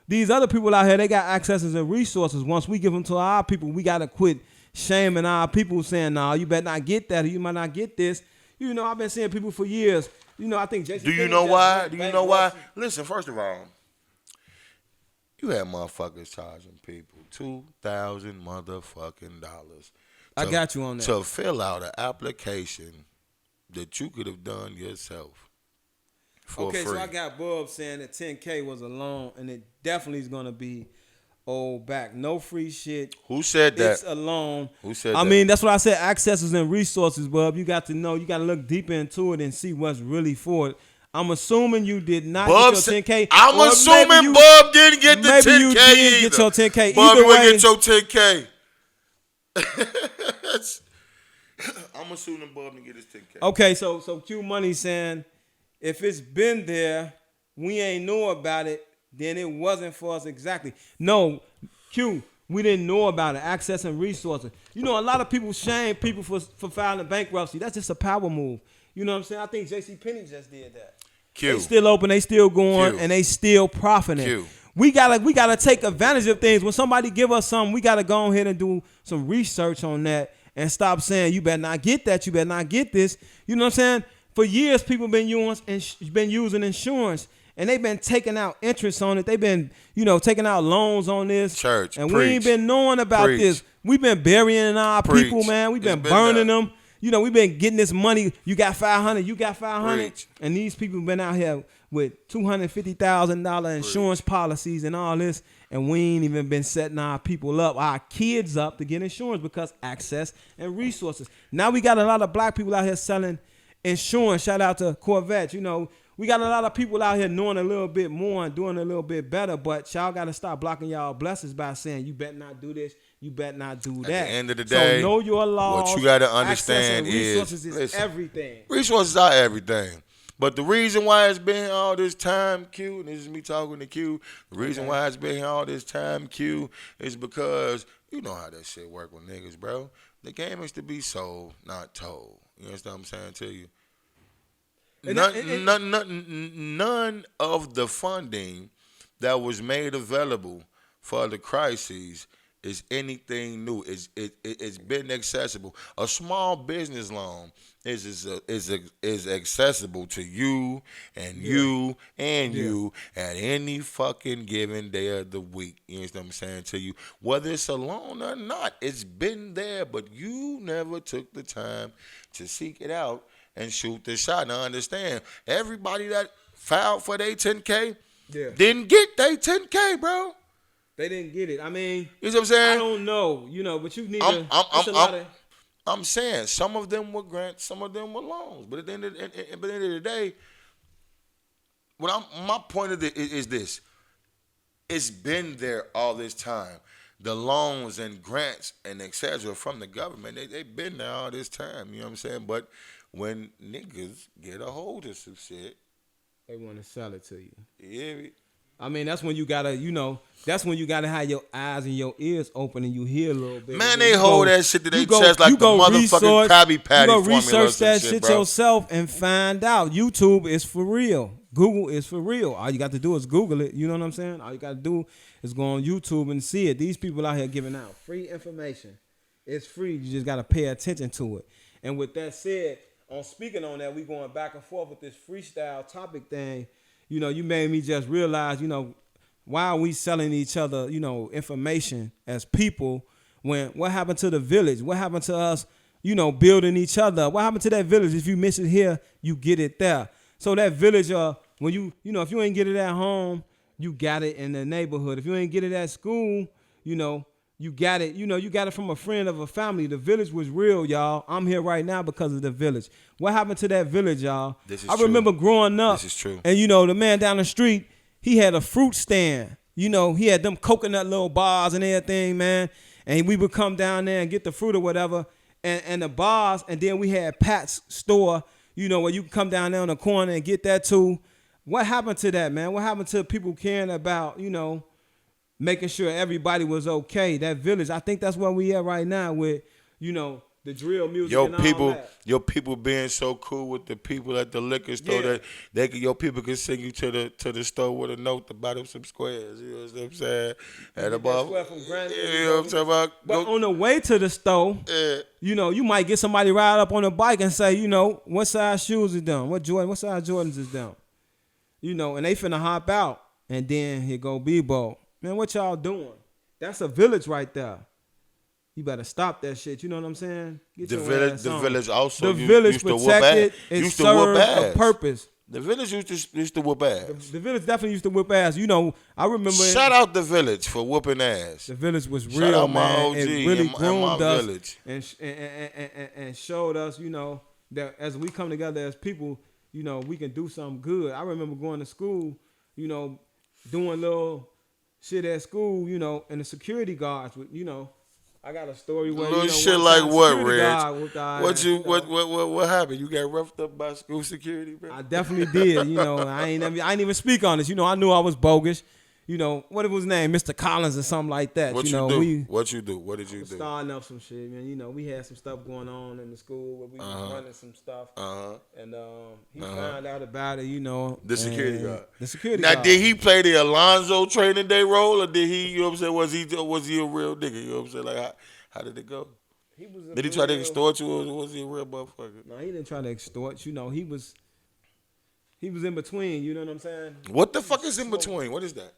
These other people out here, they got accesses and resources. Once we give them to our people, we gotta quit shaming our people, saying, "No, you better not get that, or you might not get this." I've been seeing people for years. I think Jason. Do you know why? Do you know why? Listen, first of all, you had motherfuckers charging people $2,000 motherfucking dollars. I got you on that. To fill out an application that you could have done yourself for free. So I got Bub saying that 10K was a loan, and it definitely is gonna be owed back. No free shit. Who said that? It's a loan. Who said that? I mean, that's what I said. Accesses and resources, Bub. You got to know. You got to look deeper into it and see what's really for it. I'm assuming you did not get your 10K. I'm assuming Bub didn't get the 10K maybe you did either. Get your 10K. Bub Either way, get your 10K. I'm assuming Bub didn't get his 10K. Okay, so Q Money saying if it's been there, we ain't know about it, then it wasn't for us exactly. No, Q, we didn't know about it. Access and resources. A lot of people shame people for filing bankruptcy. That's just a power move. You know what I'm saying? I think JCPenney just did that. Q. They still open, they still going, Q. and they still profiting. Q. We gotta take advantage of things. When somebody give us something, we gotta go ahead and do some research on that and stop saying you better not get that, you better not get this. You know what I'm saying? For years, people been using insurance, and they've been taking out interest on it. They've been, taking out loans on this. Church, and preach. We ain't been knowing about this. We've been burying our people, man. We've been burning them. We've been getting this money. You got 500. You got 500. Preach. And these people been out here with $250,000 insurance policies and all this, and we ain't even been setting our people up, our kids up to get insurance because access and resources. Now we got a lot of black people out here selling insurance. Shout out to Corvette. We got a lot of people out here knowing a little bit more and doing a little bit better, but y'all got to stop blocking y'all blessings by saying you better not do this, you better not do that. At the end of the day, so know your laws. What you got to understand resources is everything. Resources are everything. But the reason why it's been here all this time, Q, and this is me talking to Q, the reason why it's been here all this time, Q, is because you know how that shit work with niggas, bro. The game is to be sold, not told. You understand what I'm saying to you? None of the funding that was made available for the crises is anything new. It's been accessible. A small business loan is accessible to you and you and you at any fucking given day of the week. You understand what I'm saying to you? Whether it's a loan or not, it's been there, but you never took the time to seek it out and shoot the shot. Now understand, everybody that filed for their 10K didn't get their 10K, bro. They didn't get it. I mean, you know what I'm saying? I don't know, but you need I'm saying some of them were grants, some of them were loans. But at the end of the day, my point of it is this. It's been there all this time. The loans and grants and et cetera from the government, they've been there all this time. You know what I'm saying? But when niggas get a hold of some shit, they want to sell it to you. Yeah. I mean, that's when you gotta, that's when you gotta have your eyes and your ears open and you hear a little bit. Man, they hold that shit to their chest like the motherfucking Krabby Patty formula. You go research that shit bro. yourself and find out. YouTube is for real. Google is for real. All you got to do is Google it. You know what I'm saying? All you got to do is go on YouTube and see it. These people out here giving out free information. It's free. You just got to pay attention to it. And with that said, on speaking on that, we going back and forth with this freestyle topic thing. You know, you made me just realize, you know, why are we selling each other, you know, information as people when what happened to the village? What happened to us, you know, building each other? What happened to that village? If you miss it here, you get it there. So that village, when you know, if you ain't get it at home, you got it in the neighborhood. If you ain't get it at school, you know, you got it, you know, you got it from a friend of a family. The village was real, y'all. I'm here right now because of the village. What happened to that village, y'all? I remember growing up. This is true. And, you know, the man down the street, he had a fruit stand. You know, he had them coconut little bars and everything, man. And we would come down there and get the fruit or whatever. And the bars, and then we had Pat's store, you know, where you can come down there on the corner and get that too. What happened to that, man? What happened to people caring about, you know, making sure everybody was okay? That village, I think that's where we at right now with, you know, the drill music and all that. Your people being so cool with the people at the liquor store that your people can send you to the store with a note to buy them some squares. You know what I'm saying? And above, you know what I'm talking about? But on the way to the store, you know, you might get somebody ride up on a bike and say, you know, what size shoes is them? What size Jordans is them? You know, and they finna hop out, and then here go B-Bo. Man, what y'all doing? That's a village right there. You better stop that shit. You know what I'm saying? The village also the village used to whoop ass. It served a purpose. The village used to whoop ass. The village definitely used to whoop ass. You know, I remember. Shout out the village for whooping ass. The village was Shout real, out man. my OG it really groomed us village. and showed us, you know, that as we come together as people, you know, we can do something good. I remember going to school, you know, doing little shit at school, you know, and the security guards would, you know. I got a story where, little you know, shit like what, Reg? What happened? You got roughed up by school security, bro? I definitely did. You know, I ain't even speak on this. You know, I knew I was bogus. You know, what was his name? Mr. Collins or something like that. What you know, do? What you do? What did you do? Starting up some shit, man. You know, we had some stuff going on in the school where we was running some stuff. And he found out about it, you know. The security guard. The security guard. Now, did he play the Alonzo training day role, or did he, you know what I'm saying, was he a real nigga? You know what I'm saying? Like, how did it go? Did he try to extort you, or was he a real motherfucker? No, he didn't try to extort. You know, he was in between, you know what I'm saying? What the fuck is in between? What is that?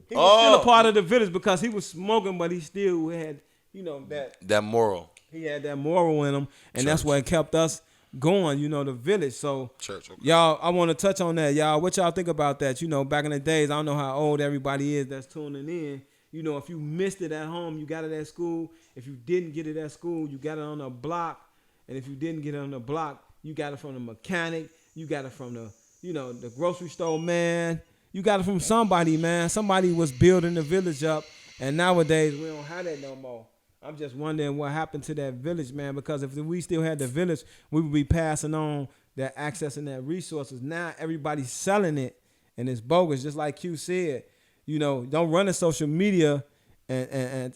He was still a part of the village because he was smoking, but he still had, you know, that moral. He had that moral in him, and that's what kept us going, you know, the village. So, Church, okay. Y'all, I want to touch on that, y'all. What y'all think about that? You know, back in the days, I don't know how old everybody is that's tuning in. You know, if you missed it at home, you got it at school. If you didn't get it at school, you got it on the block. And if you didn't get it on the block, you got it from the mechanic. You got it from the, you know, the grocery store man. You got it from somebody, man. Somebody was building the village up. And nowadays, we don't have that no more. I'm just wondering what happened to that village, man, because if we still had the village, we would be passing on that access and that resources. Now everybody's selling it, and it's bogus, just like Q said. You know, don't run to social media and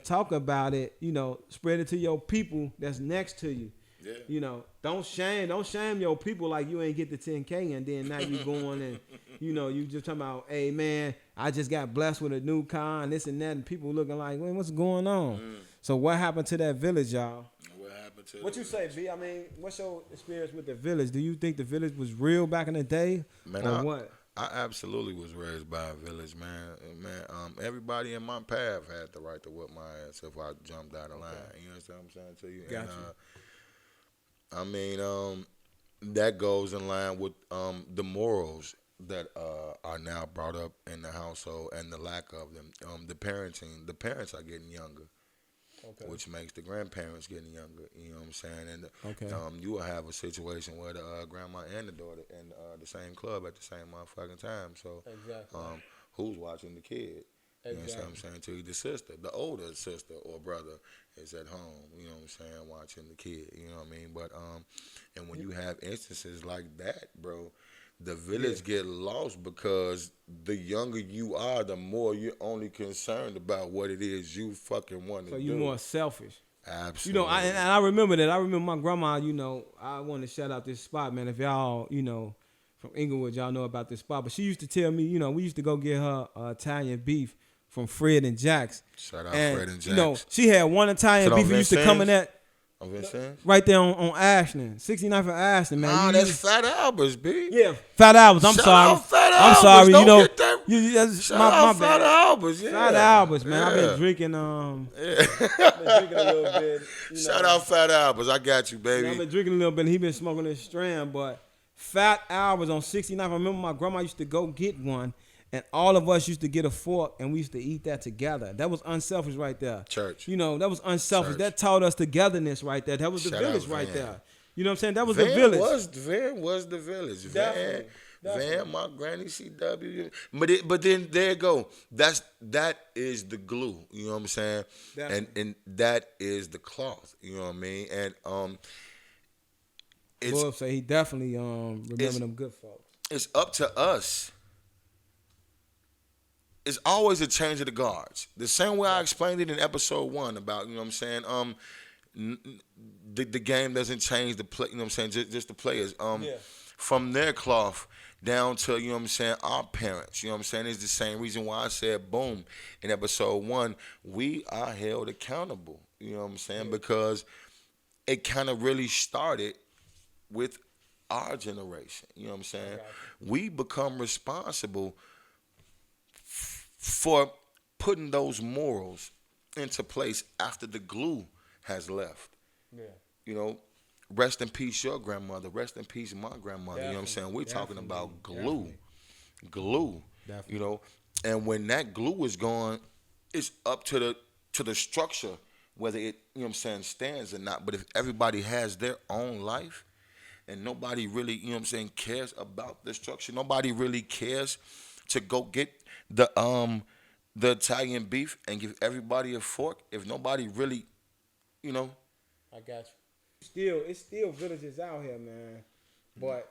talk about it. You know, spread it to your people that's next to you. Yeah. You know, don't shame your people like you ain't get the 10K and then now you going and, you know, you just talking about, hey man, I just got blessed with a new car and this and that, and people looking like, man, what's going on? So what happened to that village, y'all? What you say, V? I mean, what's your experience with the village? Do you think the village was real back in the day, or what? I absolutely was raised by a village, man. Everybody in my path had the right to whip my ass if I jumped out of line. You understand what I'm saying to you? Gotcha. I mean, that goes in line with the morals that are now brought up in the household and the lack of them. The parenting, the parents are getting younger, which makes the grandparents getting younger. You know what I'm saying? And you will have a situation where the grandma and the daughter in the same club at the same motherfucking time. So, who's watching the kid? You know what I'm saying? To you, the sister, the older sister or brother is at home, you know what I'm saying, watching the kid, you know what I mean? But, and when you have instances like that, bro, the village get lost because the younger you are, the more you're only concerned about what it is you fucking want to do. So you're more selfish. Absolutely. You know, and I remember that. I remember my grandma, you know, I want to shout out this spot, man. If y'all, you know, from Inglewood, y'all know about this spot. But she used to tell me, you know, we used to go get her Italian beef from Fred and Jack's. Shout out Fred and Jack's. You know, she had one Italian beef. We used to come in that. I'm just saying. Right there on Ashland, 69th and Ashland, man. Nah, that's Fat Albert's, B. Yeah, Fat Albert's. I'm Shout sorry. out Fat I'm Albert's. sorry. Don't You know, get that. that's Shout my out bad. Fat Albert's. Yeah. Fat Albert's, man. I've been Yeah. drinking. Yeah. I've been drinking a little bit. Shout out Fat Albert's. I got you, baby. I've been drinking a little bit. He been smoking this strand, but Fat Albert's on 69th. I remember my grandma used to go get one. And all of us used to get a fork, and we used to eat that together. That was unselfish right there. Church. You know, that was unselfish. Church. That taught us togetherness right there. That was the Shout village out right Van. there. You know what I'm saying? That was Van the village. Van was the village. Definitely. Van, my granny CW. But then there you go. That is the glue. You know what I'm saying? Definitely. And that is the cloth. You know what I mean? And it's Boy say he definitely remember them good folks. it's up to us. It's always a change of the guards. The same way I explained it in episode 1 about, you know what I'm saying, the game doesn't change the play, you know what I'm saying, just the players. From their cloth down to, you know what I'm saying, our parents, you know what I'm saying, it's the same reason why I said boom in episode 1, we are held accountable, you know what I'm saying, because it kind of really started with our generation, you know what I'm saying. We become responsible for putting those morals into place after the glue has left. Yeah. You know, rest in peace your grandmother, rest in peace my grandmother. Definitely. You know what I'm saying? We're talking about glue. Definitely. Glue. Definitely. You know, and when that glue is gone, it's up to the structure whether it, you know what I'm saying, stands or not. But if everybody has their own life and nobody really, you know what I'm saying, cares about the structure, nobody really cares to go get the Italian beef and give everybody a fork, if nobody really, you know. I got you. It's still villages out here, man. But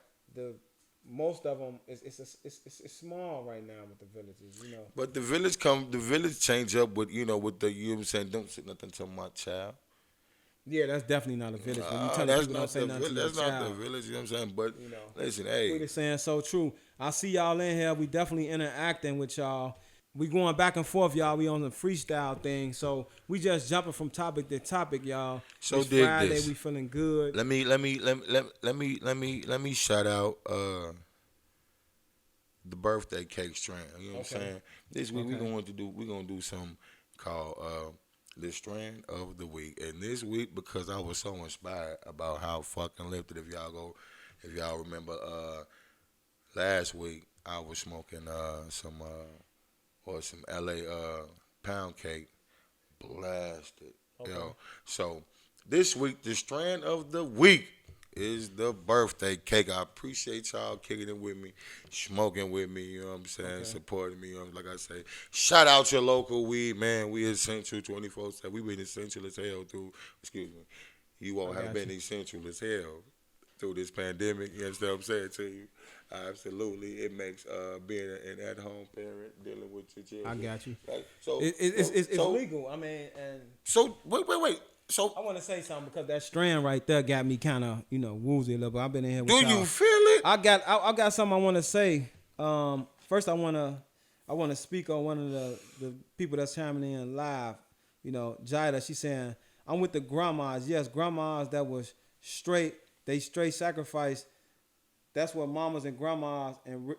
most of them it's small right now with the villages, you know. But the village change up with, you know, with the, you know what I'm saying, don't say nothing to my child. Yeah, that's definitely not a village. When you tell people don't say nothing to your child. That's not the village, you know what I'm saying? But, you know, listen, hey. What you're saying so true. I see y'all in here. We definitely interacting with y'all. We going back and forth, y'all. We on the freestyle thing. So we just jumping from topic to topic, y'all. So it's dig Friday, this. We feeling good. Let me shout out the birthday cake strand. You know what I'm saying? This week we're gonna do something called the strand of the week. And this week, because I was so inspired about how fucking lifted, if y'all remember last week I was smoking some LA pound cake, blasted. Yo. So this week the strand of the week is the birthday cake. I appreciate y'all kicking it with me, smoking with me, you know what I'm saying, supporting me. You know, like I say, shout out your local weed, man. We essential 24/7. We been essential as hell through, excuse me, you all have been essential as hell through this pandemic. You understand what I'm saying to you? Absolutely. It makes being an at-home parent, dealing with your children. I got you. Right? So it's legal. I mean, and so wait. So I want to say something because that strand right there got me kind of, you know, woozy a little bit. I've been in here with do y'all. you feel it? I got something I want to say. First, I want to speak on one of the people that's chiming in live. You know, Jida. She's saying, I'm with the grandmas. Yes, grandmas that was straight. They straight sacrificed. That's what mamas and grandmas, and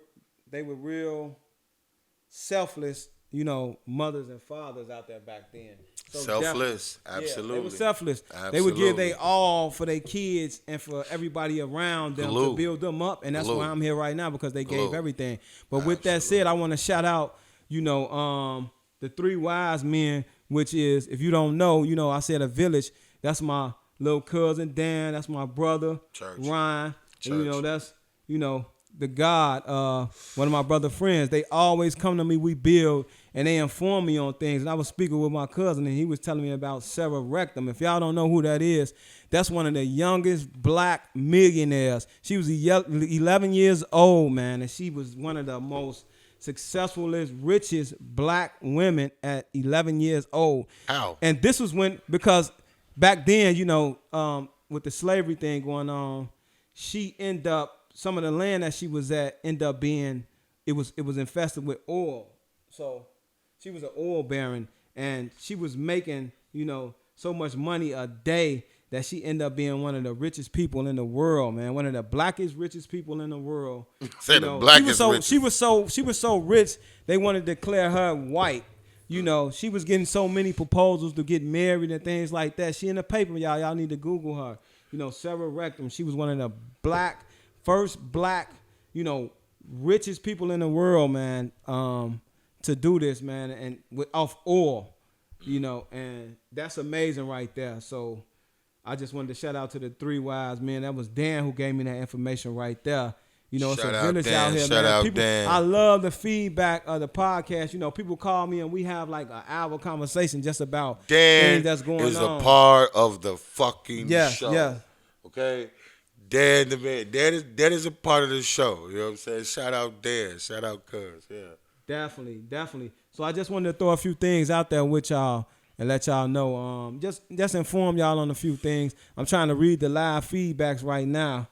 they were real selfless, you know, mothers and fathers out there back then. So selfless, absolutely. Yeah, they were selfless. Absolutely. They would give their all for their kids and for everybody around them to build them up. And that's why I'm here right now, because they gave everything. But with that said, I want to shout out, you know, the three wise men, which is, if you don't know, you know, I said a village. That's my little cousin Dan. That's my brother Ryan. And, you know, that's, you know, the God, one of my brother friends. They always come to me, we build, and they inform me on things. And I was speaking with my cousin, and he was telling me about Sarah Rectum. If y'all don't know who that is, that's one of the youngest black millionaires. She was 11 years old, man, and she was one of the most successfulest, richest black women at 11 years old. How? And this was because back then, you know, with the slavery thing going on, she ended up, some of the land that she was at ended up being, it was infested with oil. So she was an oil baron, and she was making, you know, so much money a day that she ended up being one of the richest people in the world, man. One of the blackest, richest people in the world. Say the blackest richest. She was so rich, they wanted to declare her white. You know, she was getting so many proposals to get married and things like that. She in the paper, y'all. Y'all need to Google her. You know, Sarah Rectum. She was one of the first black, you know, richest people in the world, man, to do this, man, and off oil, you know, and that's amazing right there. So I just wanted to shout out to the three wise men. That was Dan who gave me that information right there. You know, it's a village out here, man. People, I love the feedback of the podcast. You know, people call me and we have like an hour conversation just about things that's going on. Dan is a part of the fucking show. Yeah. Okay? Dan the man. Dan is a part of the show. You know what I'm saying? Shout out Dan. Shout out Cuz. Yeah. Definitely. So I just wanted to throw a few things out there with y'all and let y'all know. Just inform y'all on a few things. I'm trying to read the live feedbacks right now.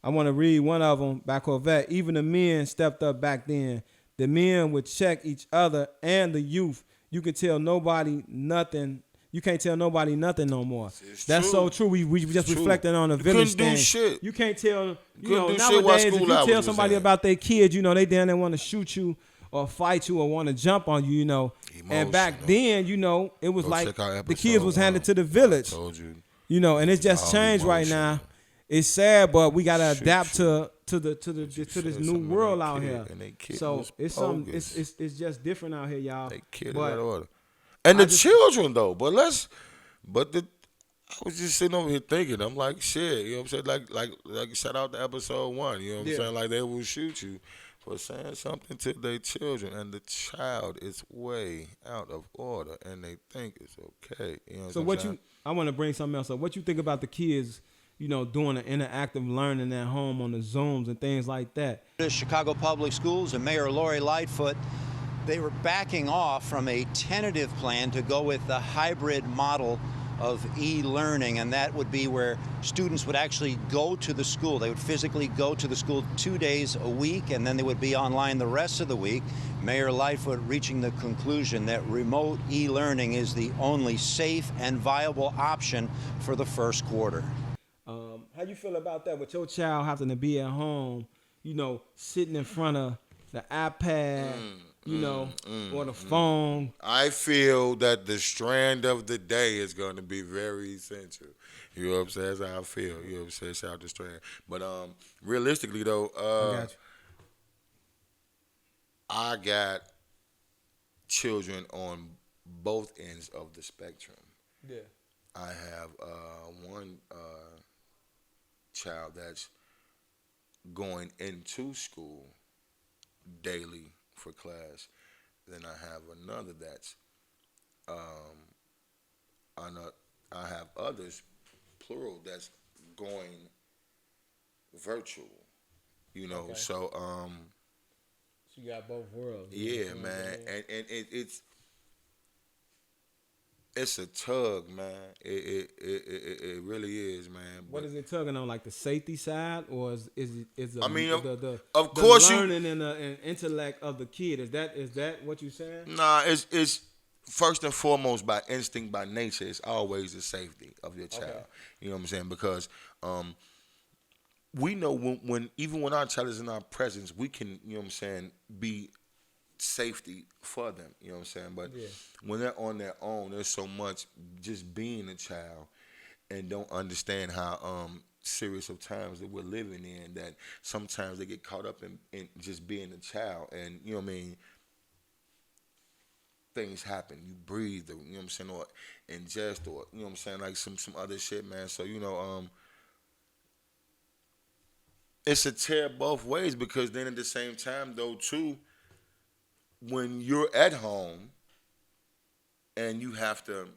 I want to read one of them by Corvette. Even the men stepped up back then. The men would check each other and the youth. You can tell nobody nothing. You can't tell nobody nothing no more. That's true. So true. We just reflecting on the village thing. Shit. You can't tell, nowadays if you tell somebody about their kids, you know, they down there want to shoot you or fight you or want to jump on you, you know. Emotional. And back then, you know, it was like the kids was handed to the village. I told you. You know, and it's just changed right now. It's sad, but we gotta adapt to this new world out here. So it's it's just different out here, y'all. They kid but order. And the children though, I was just sitting over here thinking, I'm like, shit, you know what I'm saying? Like shout out to episode 1, you know what I'm saying? Like they will shoot you for saying something to their children, and the child is way out of order, and they think it's okay. You know what I'm saying? I want to bring something else up. What you think about the kids? You know, doing the interactive learning at home on the Zooms and things like that. The Chicago Public Schools and Mayor Lori Lightfoot, they were backing off from a tentative plan to go with the hybrid model of e-learning, and that would be where students would actually go to the school. They would physically go to the school 2 days a week, and then they would be online the rest of the week. Mayor Lightfoot reaching the conclusion that remote e-learning is the only safe and viable option for the first quarter. How you feel about that with your child having to be at home, you know, sitting in front of the iPad, or the phone? I feel that the strand of the day is going to be very essential. You know what I'm saying? That's how I feel. You know what I'm saying? Shout out to strand. But realistically, though, I got children on both ends of the spectrum. Yeah. I have one child that's going into school daily for class. Then I have another that's I have others, plural, that's going virtual. You know, okay. So you got both worlds. Yeah, man. And it's a tug, man. It really is, man. What is it tugging on? Like the safety side, or is I mean, of course, the learning and the intellect of the kid? Is that what you're saying? Nah, it's first and foremost by instinct, by nature. It's always the safety of your child. Okay. You know what I'm saying? Because we know when even when our child is in our presence, we can, you know what I'm saying, be safety for them, you know what I'm saying? But when they're on their own, there's so much just being a child and don't understand how serious of times that we're living in, that sometimes they get caught up in just being a child. And, you know what I mean, things happen. You breathe, you know what I'm saying, or ingest, or, you know what I'm saying, like some other shit, man. So, you know, it's a tear both ways, because then at the same time, though, too, when you're at home and you have to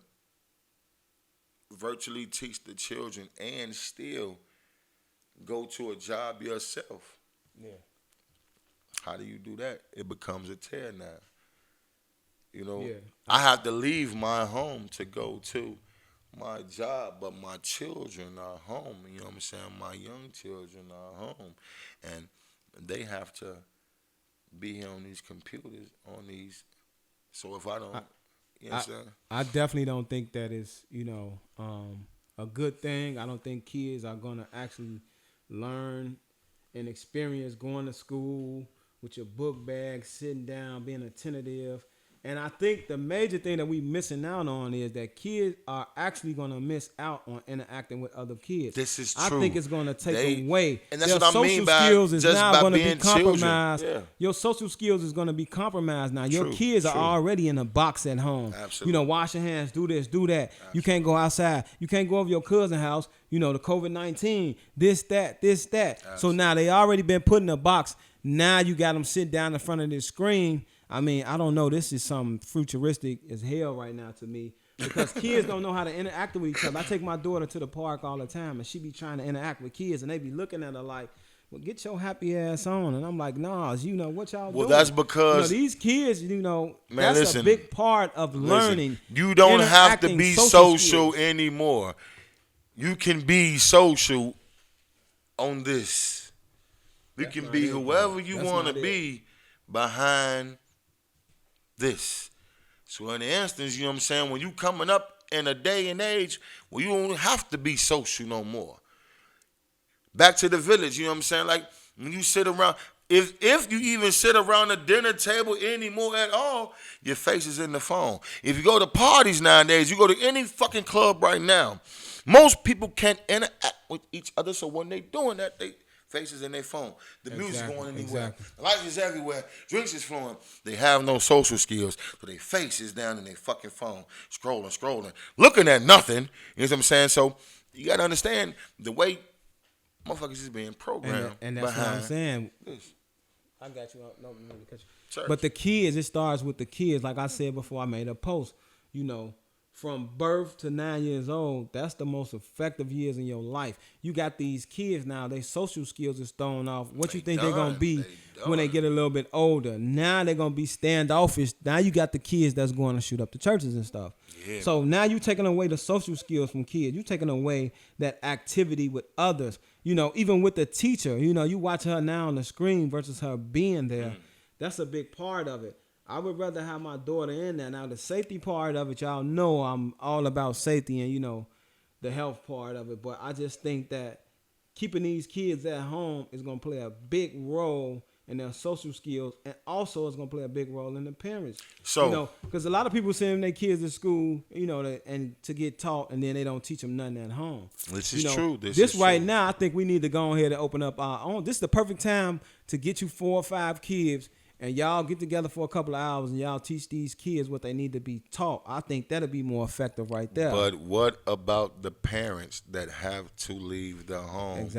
virtually teach the children and still go to a job yourself. Yeah. How do you do that? It becomes a tear now. You know, I have to leave my home to go to my job, but my children are home. You know what I'm saying? My young children are home. And they have to be here on these computers, on these. So if I don't You know what I'm saying? I definitely don't think that is, a good thing. I don't think kids are going to actually learn and experience going to school with your book bag, sitting down, being attentive. And I think the major thing that we missing out on is that kids are actually going to miss out on interacting with other kids. This is I true. think it's going to take away. And that's their what I mean social by skills is just now by going to be being compromised. children. Yeah. Your social skills is going to be compromised now. Your True, kids are true. already in a box at home. Absolutely. Wash your hands, do this, do that. Absolutely. You can't go outside. You can't go over your cousin's house. The COVID-19, this, that. Absolutely. So now they already been put in a box. Now you got them sit down in front of this screen. I mean, I don't know. This is something futuristic as hell right now to me because kids don't know how to interact with each other. I take my daughter to the park all the time, and she be trying to interact with kids, and they be looking at her like, well, get your happy ass on. And I'm like, nah, what y'all doing? Well, that's because these kids, man, that's listen, a big part of learning. You don't have to be social skills anymore. You can be social on this. You can be whoever you want to be behind this. So in the instance, you know what I'm saying, when you coming up in a day and age where you don't have to be social no more. Back to the village, you know what I'm saying? Like when you sit around, if you even sit around a dinner table anymore at all, your face is in the phone. If you go to parties nowadays, you go to any fucking club right now, most people can't interact with each other. So when they doing that, they faces in their phone. The music going anywhere. Exactly. Lights is everywhere. Drinks is flowing. They have no social skills. So their face is down in their fucking phone. Scrolling. Looking at nothing. You know what I'm saying? So you got to understand the way motherfuckers is being programmed. And that's what I'm saying. This. I got you. No, let me catch you. Church. But the kids, it starts with the kids. Like I said before, I made a post. From birth to 9 years old, that's the most effective years in your life. You got these kids now, their social skills is thrown off. What you think they're going to be when they get a little bit older? Now they're going to be standoffish. Now you got the kids that's going to shoot up the churches and stuff. Yeah. So now you're taking away the social skills from kids. You're taking away that activity with others. Even with the teacher, you watch her now on the screen versus her being there. That's a big part of it. I would rather have my daughter in there. Now, the safety part of it, y'all know I'm all about safety and, the health part of it. But I just think that keeping these kids at home is going to play a big role in their social skills. And also it's going to play a big role in the parents. So, because a lot of people send their kids to school, and to get taught, and then they don't teach them nothing at home. This is true. This right now, I think we need to go ahead and open up our own. This is the perfect time to get you 4 or 5 kids. And y'all get together for a couple of hours and y'all teach these kids what they need to be taught. I think that'll be more effective right there. But what about the parents that have to leave the home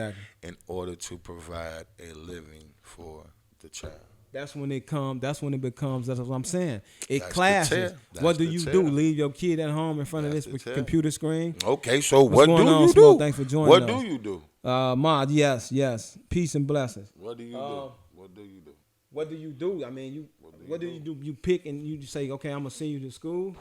in order to provide a living for the child? That's when it comes. That's when it becomes. That's what I'm saying. It clashes. What do you do? Leave your kid at home in front of this computer screen? Okay, so what do you do? Thanks for joining us. What do you do? Mod, yes. Peace and blessings. What do you do? What do you do? What do you do? I mean, what do you do? You pick and you say, okay, I'm gonna send you to school.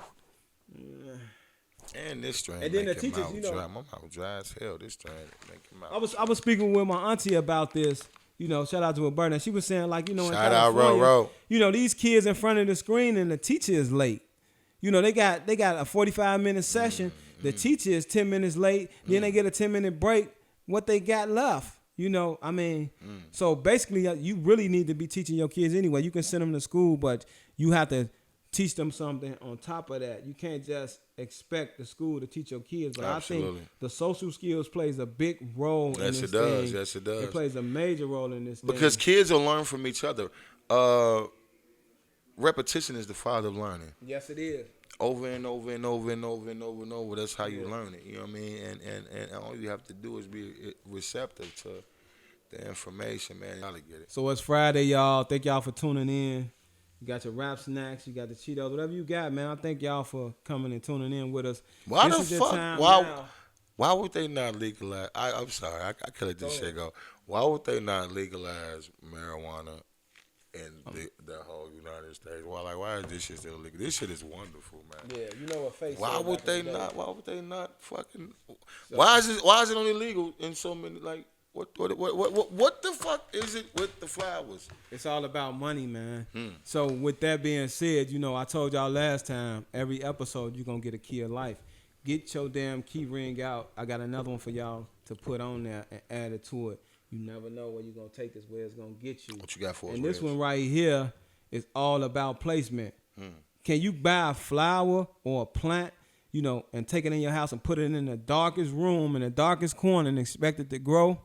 And this strain, and then the teachers, my mouth dry as hell. This strain make him out. I was speaking with my auntie about this. Shout out to Roberta. She was saying like, in shout California, out, Ro. These kids in front of the screen and the teacher is late. They got a 45-minute session. The teacher is 10 minutes late. Then they get a 10-minute break. What they got left? So basically you really need to be teaching your kids anyway. You can send them to school, but you have to teach them something on top of that. You can't just expect the school to teach your kids. But Absolutely. I think the social skills plays a big role in this thing. Yes, it does. It plays a major role in this because thing. Kids will learn from each other. Repetition is the father of learning. Yes, it is. Over and over and over and over and over and over. That's how you learn it. You know what I mean? And all you have to do is be receptive to the information, man. Y'all get it. So it's Friday, y'all. Thank y'all for tuning in. You got your rap snacks. You got the Cheetos. Whatever you got, man. I thank y'all for coming and tuning in with us. Why the fuck? Why would they not legalize? I'm sorry. I could let this shit go. Why would they not legalize marijuana in the whole United States? Why is this shit still illegal? This shit is wonderful, man. Yeah, what face. Why would they not fucking? Why is it only legal in so many What the fuck is it with the flowers? It's all about money, man. So with that being said, you know, I told y'all last time, every episode you're going to get a key of life. Get your damn key ring out. I got another one for y'all to put on there and add it to it. You never know where you're going to take this, where it's going to get you. What you got for us? And this one right here is all about placement. Can you buy a flower or a plant, you know, and take it in your house and put it in the darkest room, in the darkest corner and expect it to grow?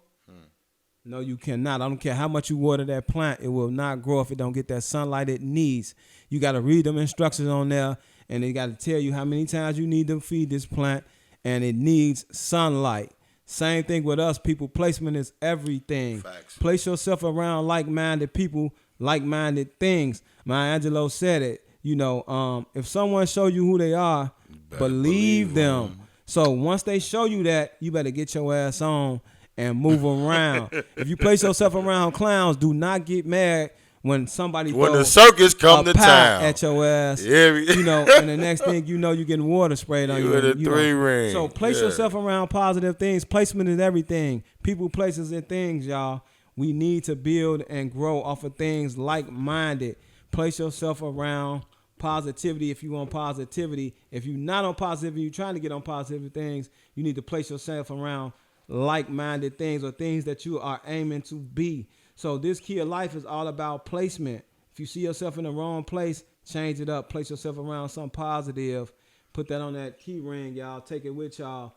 No, you cannot. I don't care how much you water that plant. It will not grow if it don't get that sunlight it needs. You got to read them instructions on there, and they got to tell you how many times you need to feed this plant, and it needs sunlight. Same thing with us, people. Placement is everything. Facts. Place yourself around like-minded people, like-minded things. Maya Angelou said it. You know, if someone show you who they are, believe them. So once they show you that, you better get your ass on and move around. If you place yourself around clowns, do not get mad when somebody when the circus come to town at your ass. Yeah. You know, and the next thing you know, you're getting water sprayed on you. With a 3-ring. So place yourself around positive things. Placement is everything. People, places, and things, y'all. We need to build and grow off of things like-minded. Place yourself around positivity if you want positivity. If you're not on positivity, you're trying to get on positive things, you need to place yourself around like-minded things or things that you are aiming to be. So this key of life is all about placement. If you see yourself in the wrong place, change it up. Place yourself around something positive. Put that on that key ring, y'all. Take it with y'all.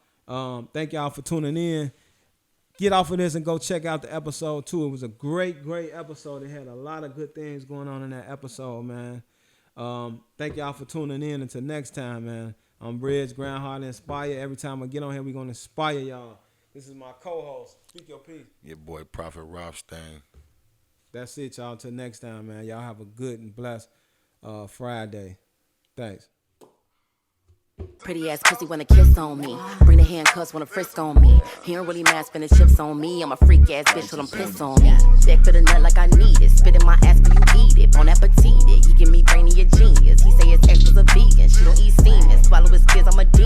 Thank y'all for tuning in. Get off of this and go check out the episode 2. It was a great episode. It had a lot of good things going on in that episode, man. Thank y'all for tuning in. Until next time, man. I'm Bridge, Groundhog, Inspire. Every time I get on here, we're going to inspire y'all. This is my co-host. Speak your piece. Your boy, Prophet Rothstein. That's it, y'all. Until next time, man. Y'all have a good and blessed Friday. Thanks. Pretty ass pussy wanna kiss on me. Bring the handcuffs, wanna frisk on me. He don't really mind spending chips on me. I'm a freak ass bitch, so them piss on me. Back for the nut like I need it. Spit in my ass when you eat it. Bon appetit it. He give me brainy a genius. He say his ex was a vegan. She don't eat semen. Swallow his kids, I'm a demon.